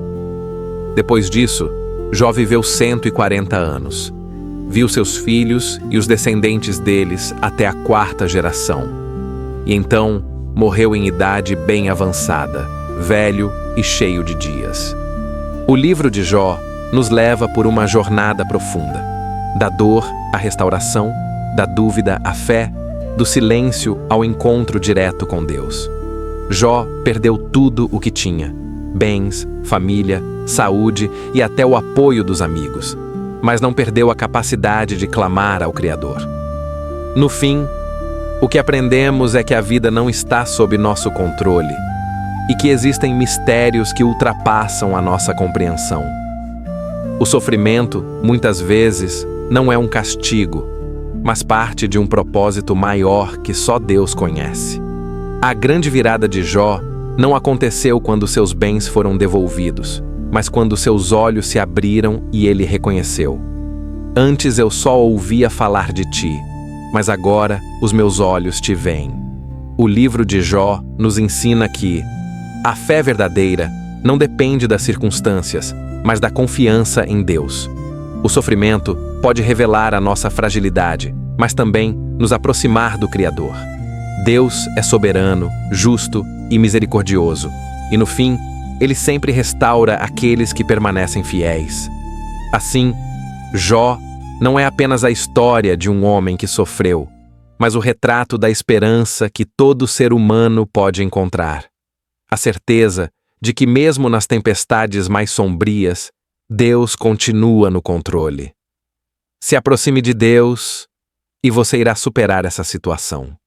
Depois disso, Jó viveu 140 anos. Viu seus filhos e os descendentes deles até a 4ª geração. E então morreu em idade bem avançada, velho e cheio de dias. O livro de Jó nos leva por uma jornada profunda, da dor à restauração, da dúvida à fé, do silêncio ao encontro direto com Deus. Jó perdeu tudo o que tinha: bens, família, saúde e até o apoio dos amigos, mas não perdeu a capacidade de clamar ao Criador. No fim, o que aprendemos é que a vida não está sob nosso controle e que existem mistérios que ultrapassam a nossa compreensão. O sofrimento, muitas vezes, não é um castigo, mas parte de um propósito maior que só Deus conhece. A grande virada de Jó não aconteceu quando seus bens foram devolvidos, mas quando seus olhos se abriram e ele reconheceu: Antes eu só ouvia falar de ti, mas agora os meus olhos te veem. O livro de Jó nos ensina que a fé verdadeira não depende das circunstâncias, mas da confiança em Deus. O sofrimento pode revelar a nossa fragilidade, mas também nos aproximar do Criador. Deus é soberano, justo e misericordioso, e no fim, Ele sempre restaura aqueles que permanecem fiéis. Assim, Jó não é apenas a história de um homem que sofreu, mas o retrato da esperança que todo ser humano pode encontrar. A certeza de que mesmo nas tempestades mais sombrias, Deus continua no controle. Se aproxime de Deus e você irá superar essa situação.